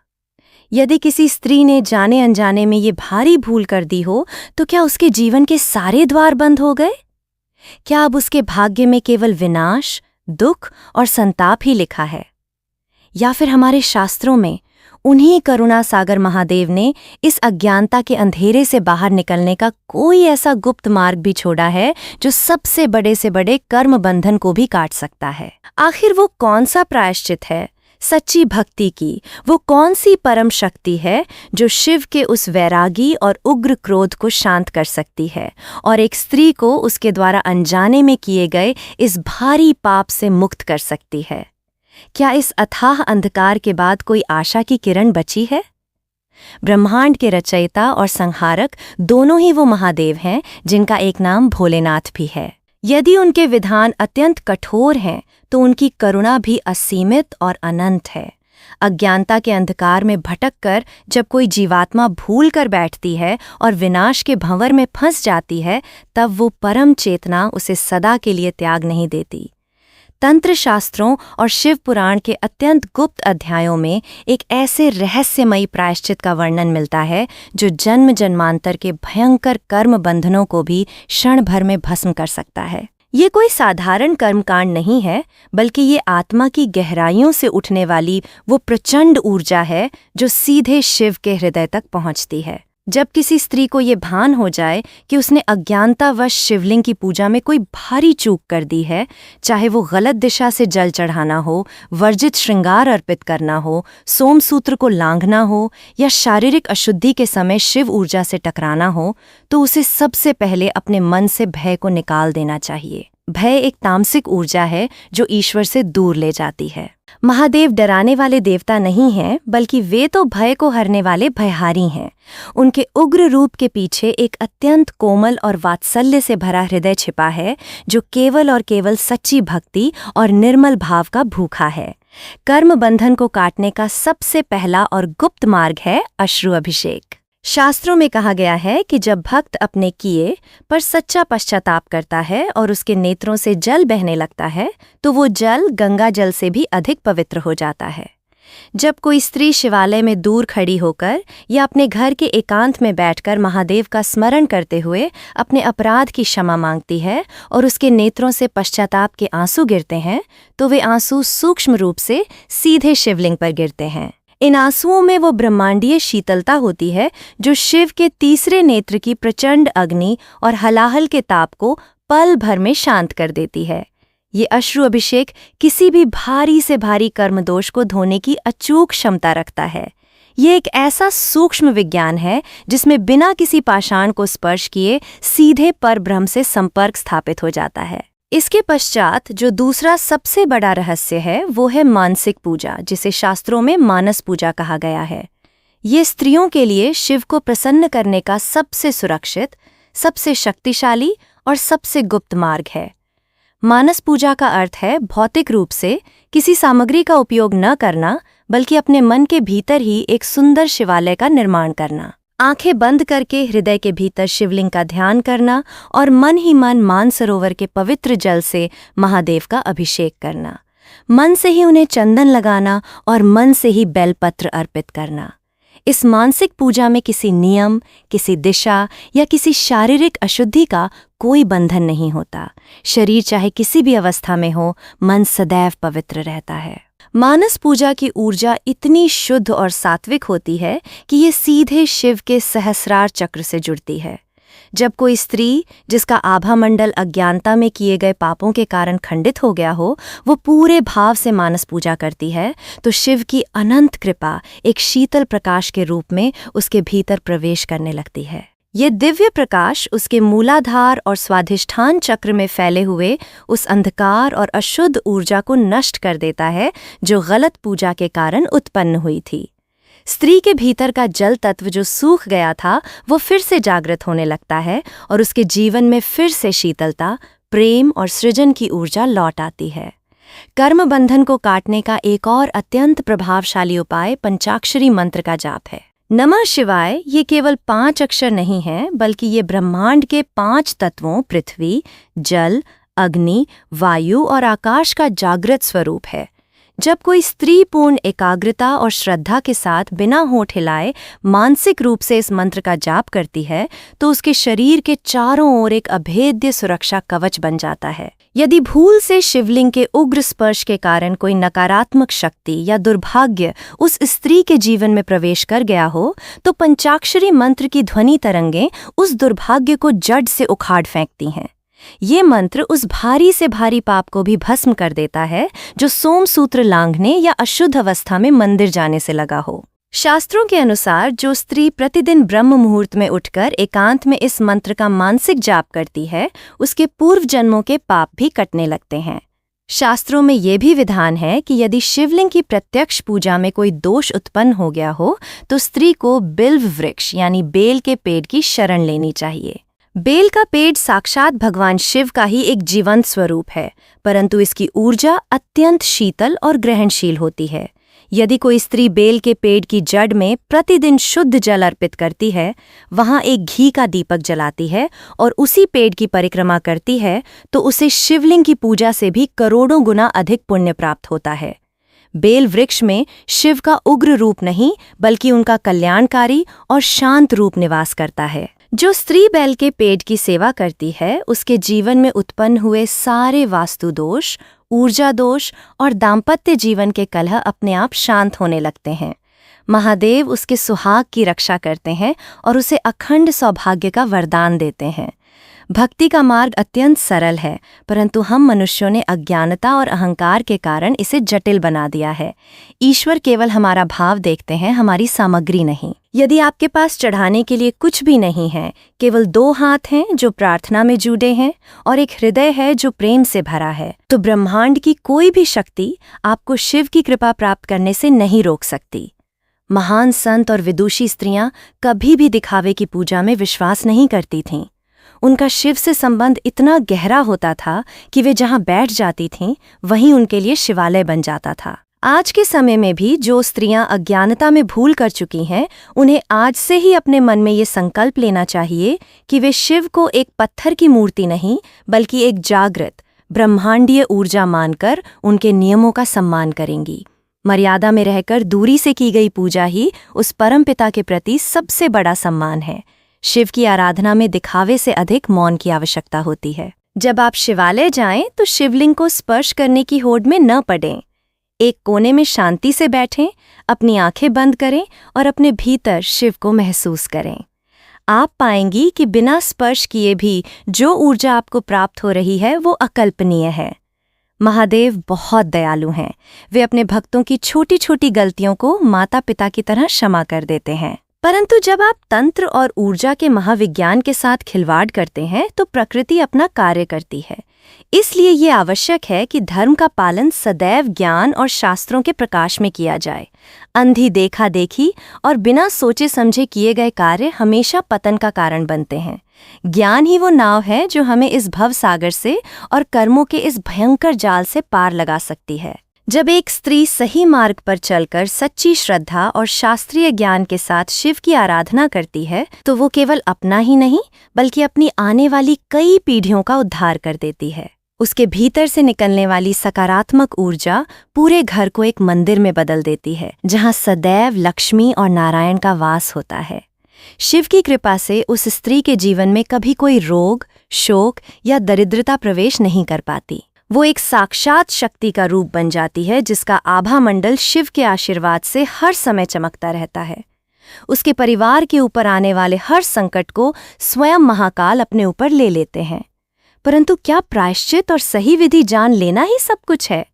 यदि किसी स्त्री ने जाने अनजाने में ये भारी भूल कर दी हो, तो क्या उसके जीवन के सारे द्वार बंद हो गए? क्या अब उसके भाग्य में केवल विनाश, दुख और संताप ही लिखा है? या फिर हमारे शास्त्रों में उन्हीं करुणा सागर महादेव ने इस अज्ञानता के अंधेरे से बाहर निकलने का कोई ऐसा गुप्त मार्ग भी छोड़ा है जो सबसे बड़े से बड़े कर्म बंधन को भी काट सकता है? आखिर वो कौन सा प्रायश्चित है सच्ची भक्ति की? वो कौन सी परम शक्ति है जो शिव के उस वैरागी और उग्र क्रोध को शांत कर सकती है और एक स्त्री को उसके द्वारा अनजाने में किए गए इस भारी पाप से मुक्त कर सकती है? क्या इस अथाह अंधकार के बाद कोई आशा की किरण बची है? ब्रह्मांड के रचयिता और संहारक दोनों ही वो महादेव हैं जिनका एक नाम भोलेनाथ भी है। यदि उनके विधान अत्यंत कठोर हैं, तो उनकी करुणा भी असीमित और अनंत है। अज्ञानता के अंधकार में भटक कर जब कोई जीवात्मा भूल कर बैठती है और विनाश के भंवर में फंस जाती है, तब वो परम चेतना उसे सदा के लिए त्याग नहीं देती। तंत्र शास्त्रों और शिव पुराण के अत्यंत गुप्त अध्यायों में एक ऐसे रहस्यमयी प्रायश्चित का वर्णन मिलता है जो जन्म जन्मांतर के भयंकर कर्म बंधनों को भी क्षण भर में भस्म कर सकता है। ये कोई साधारण कर्मकांड नहीं है, बल्कि ये आत्मा की गहराइयों से उठने वाली वो प्रचंड ऊर्जा है जो सीधे शिव के हृदय तक पहुंचती है। जब किसी स्त्री को ये भान हो जाए कि उसने अज्ञानतावश शिवलिंग की पूजा में कोई भारी चूक कर दी है, चाहे वो गलत दिशा से जल चढ़ाना हो, वर्जित श्रृंगार अर्पित करना हो, सोमसूत्र को लांघना हो या शारीरिक अशुद्धि के समय शिव ऊर्जा से टकराना हो, तो उसे सबसे पहले अपने मन से भय को निकाल देना चाहिए। भय एक तामसिक ऊर्जा है जो ईश्वर से दूर ले जाती है। महादेव डराने वाले देवता नहीं हैं, बल्कि वे तो भय को हरने वाले भयहारी हैं। उनके उग्र रूप के पीछे एक अत्यंत कोमल और वात्सल्य से भरा हृदय छिपा है, जो केवल और केवल सच्ची भक्ति और निर्मल भाव का भूखा है। कर्म बंधन को काटने का सबसे पहला और गुप्त मार्ग है अश्रु अभिषेक। शास्त्रों में कहा गया है कि जब भक्त अपने किए पर सच्चा पश्चाताप करता है और उसके नेत्रों से जल बहने लगता है, तो वो जल गंगा जल से भी अधिक पवित्र हो जाता है। जब कोई स्त्री शिवालय में दूर खड़ी होकर या अपने घर के एकांत में बैठकर महादेव का स्मरण करते हुए अपने अपराध की क्षमा मांगती है और उसके नेत्रों से पश्चाताप के आंसू गिरते हैं, तो वे आंसू सूक्ष्म रूप से सीधे शिवलिंग पर गिरते हैं। इन आंसुओं में वो ब्रह्मांडीय शीतलता होती है जो शिव के तीसरे नेत्र की प्रचंड अग्नि और हलाहल के ताप को पल भर में शांत कर देती है। ये अश्रु अभिषेक किसी भी भारी से भारी कर्मदोष को धोने की अचूक क्षमता रखता है। ये एक ऐसा सूक्ष्म विज्ञान है जिसमें बिना किसी पाषाण को स्पर्श किए सीधे परब्रह्म से संपर्क स्थापित हो जाता है। इसके पश्चात जो दूसरा सबसे बड़ा रहस्य है वो है मानसिक पूजा, जिसे शास्त्रों में मानस पूजा कहा गया है। ये स्त्रियों के लिए शिव को प्रसन्न करने का सबसे सुरक्षित, सबसे शक्तिशाली और सबसे गुप्त मार्ग है। मानस पूजा का अर्थ है भौतिक रूप से किसी सामग्री का उपयोग न करना, बल्कि अपने मन के भीतर ही एक सुंदर शिवालय का निर्माण करना। आंखें बंद करके हृदय के भीतर शिवलिंग का ध्यान करना और मन ही मन मानसरोवर के पवित्र जल से महादेव का अभिषेक करना। मन से ही उन्हें चंदन लगाना और मन से ही बेलपत्र अर्पित करना। इस मानसिक पूजा में किसी नियम, किसी दिशा या किसी शारीरिक अशुद्धि का कोई बंधन नहीं होता। शरीर चाहे किसी भी अवस्था में हो, मन सदैव पवित्र रहता है। मानस पूजा की ऊर्जा इतनी शुद्ध और सात्विक होती है कि ये सीधे शिव के सहस्रार चक्र से जुड़ती है। जब कोई स्त्री जिसका आभा मंडल अज्ञानता में किए गए पापों के कारण खंडित हो गया हो, वो पूरे भाव से मानस पूजा करती है तो शिव की अनंत कृपा एक शीतल प्रकाश के रूप में उसके भीतर प्रवेश करने लगती है। ये दिव्य प्रकाश उसके मूलाधार और स्वाधिष्ठान चक्र में फैले हुए उस अंधकार और अशुद्ध ऊर्जा को नष्ट कर देता है जो गलत पूजा के कारण उत्पन्न हुई थी। स्त्री के भीतर का जल तत्व जो सूख गया था वो फिर से जागृत होने लगता है और उसके जीवन में फिर से शीतलता, प्रेम और सृजन की ऊर्जा लौट आती है। कर्म बंधन को काटने का एक और अत्यंत प्रभावशाली उपाय पंचाक्षरी मंत्र का जाप है। नमः शिवाय ये केवल 5 अक्षर नहीं हैं, बल्कि ये ब्रह्मांड के 5 तत्वों पृथ्वी, जल, अग्नि, वायु और आकाश का जागृत स्वरूप है। जब कोई स्त्री पूर्ण एकाग्रता और श्रद्धा के साथ बिना होठ हिलाए मानसिक रूप से इस मंत्र का जाप करती है तो उसके शरीर के चारों ओर एक अभेद्य सुरक्षा कवच बन जाता है। यदि भूल से शिवलिंग के उग्र स्पर्श के कारण कोई नकारात्मक शक्ति या दुर्भाग्य उस स्त्री के जीवन में प्रवेश कर गया हो तो पंचाक्षरी मंत्र की ध्वनि तरंगें उस दुर्भाग्य को जड़ से उखाड़ फेंकती हैं। ये मंत्र उस भारी से भारी पाप को भी भस्म कर देता है जो सोमसूत्र लांघने या अशुद्ध अवस्था में मंदिर जाने से लगा हो। शास्त्रों के अनुसार जो स्त्री प्रतिदिन ब्रह्म मुहूर्त में उठकर एकांत में इस मंत्र का मानसिक जाप करती है उसके पूर्व जन्मों के पाप भी कटने लगते हैं। शास्त्रों में ये भी विधान है कि यदि शिवलिंग की प्रत्यक्ष पूजा में कोई दोष उत्पन्न हो गया हो तो स्त्री को बिल्व वृक्ष यानी बेल के पेड़ की शरण लेनी चाहिए। बेल का पेड़ साक्षात भगवान शिव का ही एक जीवंत स्वरूप है, परंतु इसकी ऊर्जा अत्यंत शीतल और ग्रहणशील होती है। यदि कोई स्त्री बेल के पेड़ की जड़ में प्रतिदिन शुद्ध जल अर्पित करती है, वहां एक घी का दीपक जलाती है और उसी पेड़ की परिक्रमा करती है तो उसे शिवलिंग की पूजा से भी करोड़ों गुना अधिक पुण्य प्राप्त होता है। बेल वृक्ष में शिव का उग्र रूप नहीं बल्कि उनका कल्याणकारी और शांत रूप निवास करता है। जो स्त्री बैल के पेड़ की सेवा करती है उसके जीवन में उत्पन्न हुए सारे वास्तु दोष, ऊर्जा दोष और दाम्पत्य जीवन के कलह अपने आप शांत होने लगते हैं। महादेव उसके सुहाग की रक्षा करते हैं और उसे अखंड सौभाग्य का वरदान देते हैं। भक्ति का मार्ग अत्यंत सरल है, परंतु हम मनुष्यों ने अज्ञानता और अहंकार के कारण इसे जटिल बना दिया है। ईश्वर केवल हमारा भाव देखते हैं, हमारी सामग्री नहीं। यदि आपके पास चढ़ाने के लिए कुछ भी नहीं है, केवल 2 हाथ हैं जो प्रार्थना में जुड़े हैं और एक हृदय है जो प्रेम से भरा है, तो ब्रह्मांड की कोई भी शक्ति आपको शिव की कृपा प्राप्त करने से नहीं रोक सकती। महान संत और विदुषी स्त्रियां कभी भी दिखावे की पूजा में विश्वास नहीं करती थीं। उनका शिव से संबंध इतना गहरा होता था कि वे जहां बैठ जाती थीं वहीं उनके लिए शिवालय बन जाता था। आज के समय में भी जो स्त्रियां अज्ञानता में भूल कर चुकी हैं, उन्हें आज से ही अपने मन में ये संकल्प लेना चाहिए कि वे शिव को एक पत्थर की मूर्ति नहीं बल्कि एक जागृत ब्रह्मांडीय ऊर्जा मानकर उनके नियमों का सम्मान करेंगी। मर्यादा में रहकर दूरी से की गई पूजा ही उस परमपिता के प्रति सबसे बड़ा सम्मान है। शिव की आराधना में दिखावे से अधिक मौन की आवश्यकता होती है। जब आप शिवालय जाएं तो शिवलिंग को स्पर्श करने की होड़ में न पड़ें। एक कोने में शांति से बैठें, अपनी आंखें बंद करें और अपने भीतर शिव को महसूस करें। आप पाएंगी कि बिना स्पर्श किए भी जो ऊर्जा आपको प्राप्त हो रही है वो अकल्पनीय है। महादेव बहुत दयालु हैं। वे अपने भक्तों की छोटी छोटी गलतियों को माता पिता की तरह क्षमा कर देते हैं। परंतु जब आप तंत्र और ऊर्जा के महाविज्ञान के साथ खिलवाड़ करते हैं तो प्रकृति अपना कार्य करती है। इसलिए ये आवश्यक है कि धर्म का पालन सदैव ज्ञान और शास्त्रों के प्रकाश में किया जाए। अंधी देखा देखी और बिना सोचे समझे किए गए कार्य हमेशा पतन का कारण बनते हैं। ज्ञान ही वो नाव है जो हमें इस भव सागर से और कर्मों के इस भयंकर जाल से पार लगा सकती है। जब एक स्त्री सही मार्ग पर चलकर सच्ची श्रद्धा और शास्त्रीय ज्ञान के साथ शिव की आराधना करती है तो वो केवल अपना ही नहीं बल्कि अपनी आने वाली कई पीढ़ियों का उद्धार कर देती है। उसके भीतर से निकलने वाली सकारात्मक ऊर्जा पूरे घर को एक मंदिर में बदल देती है जहाँ सदैव लक्ष्मी और नारायण का वास होता है। शिव की कृपा से उस स्त्री के जीवन में कभी कोई रोग, शोक या दरिद्रता प्रवेश नहीं कर पाती। वो एक साक्षात शक्ति का रूप बन जाती है जिसका आभा मंडल शिव के आशीर्वाद से हर समय चमकता रहता है। उसके परिवार के ऊपर आने वाले हर संकट को स्वयं महाकाल अपने ऊपर ले लेते हैं। परंतु क्या प्रायश्चित और सही विधि जान लेना ही सब कुछ है?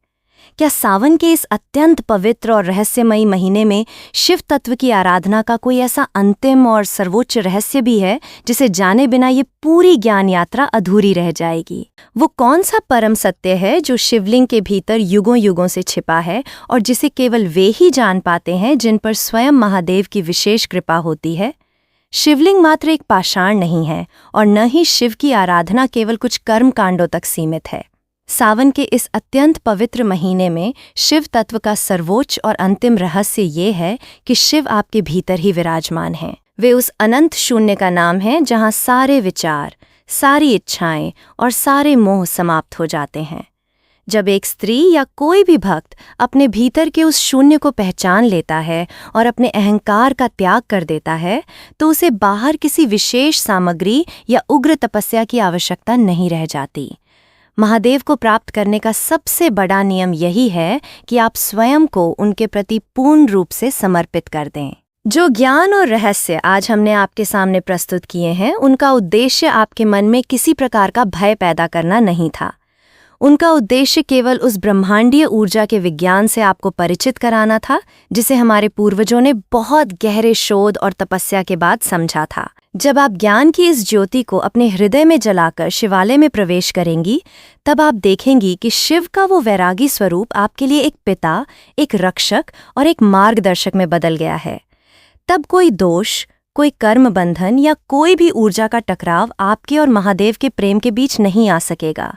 क्या सावन के इस अत्यंत पवित्र और रहस्यमयी महीने में शिव तत्व की आराधना का कोई ऐसा अंतिम और सर्वोच्च रहस्य भी है जिसे जाने बिना ये पूरी ज्ञान यात्रा अधूरी रह जाएगी? वो कौन सा परम सत्य है जो शिवलिंग के भीतर युगों युगों से छिपा है और जिसे केवल वे ही जान पाते हैं जिन पर स्वयं महादेव की विशेष कृपा होती है? शिवलिंग मात्र एक पाषाण नहीं है और न ही शिव की आराधना केवल कुछ कर्म कांडों तक सीमित है। सावन के इस अत्यंत पवित्र महीने में शिव तत्व का सर्वोच्च और अंतिम रहस्य ये है कि शिव आपके भीतर ही विराजमान हैं। वे उस अनंत शून्य का नाम है जहाँ सारे विचार, सारी इच्छाएं और सारे मोह समाप्त हो जाते हैं। जब एक स्त्री या कोई भी भक्त अपने भीतर के उस शून्य को पहचान लेता है और अपने अहंकार का त्याग कर देता है, तो उसे बाहर किसी विशेष सामग्री या उग्र तपस्या की आवश्यकता नहीं रह जाती। महादेव को प्राप्त करने का सबसे बड़ा नियम यही है कि आप स्वयं को उनके प्रति पूर्ण रूप से समर्पित कर दें। जो ज्ञान और रहस्य आज हमने आपके सामने प्रस्तुत किए हैं, उनका उद्देश्य आपके मन में किसी प्रकार का भय पैदा करना नहीं था। उनका उद्देश्य केवल उस ब्रह्मांडीय ऊर्जा के विज्ञान से आपको परिचित कराना था जिसे हमारे पूर्वजों ने बहुत गहरे शोध और तपस्या के बाद समझा था। जब आप ज्ञान की इस ज्योति को अपने हृदय में जलाकर शिवालय में प्रवेश करेंगी, तब आप देखेंगी कि शिव का वो वैरागी स्वरूप आपके लिए एक पिता, एक रक्षक और एक मार्गदर्शक में बदल गया है। तब कोई दोष, कोई कर्म बंधन या कोई भी ऊर्जा का टकराव आपके और महादेव के प्रेम के बीच नहीं आ सकेगा।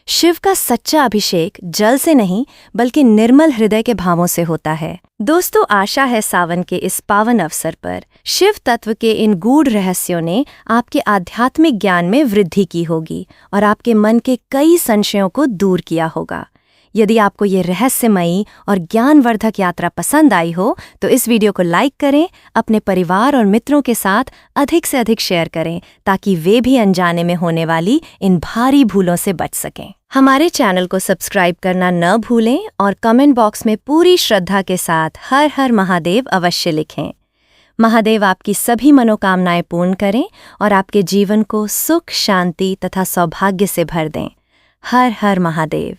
शिव का सच्चा अभिषेक जल से नहीं बल्कि निर्मल हृदय के भावों से होता है। दोस्तों, आशा है सावन के इस पावन अवसर पर शिव तत्व के इन गूढ़ रहस्यों ने आपके आध्यात्मिक ज्ञान में वृद्धि की होगी और आपके मन के कई संशयों को दूर किया होगा। यदि आपको ये रहस्यमयी और ज्ञानवर्धक यात्रा पसंद आई हो तो इस वीडियो को लाइक करें, अपने परिवार और मित्रों के साथ अधिक से अधिक शेयर करें ताकि वे भी अनजाने में होने वाली इन भारी भूलों से बच सकें। हमारे चैनल को सब्सक्राइब करना न भूलें और कमेंट बॉक्स में पूरी श्रद्धा के साथ हर हर महादेव अवश्य लिखें। महादेव आपकी सभी मनोकामनाएं पूर्ण करें और आपके जीवन को सुख, शांति तथा सौभाग्य से भर दें। हर हर महादेव।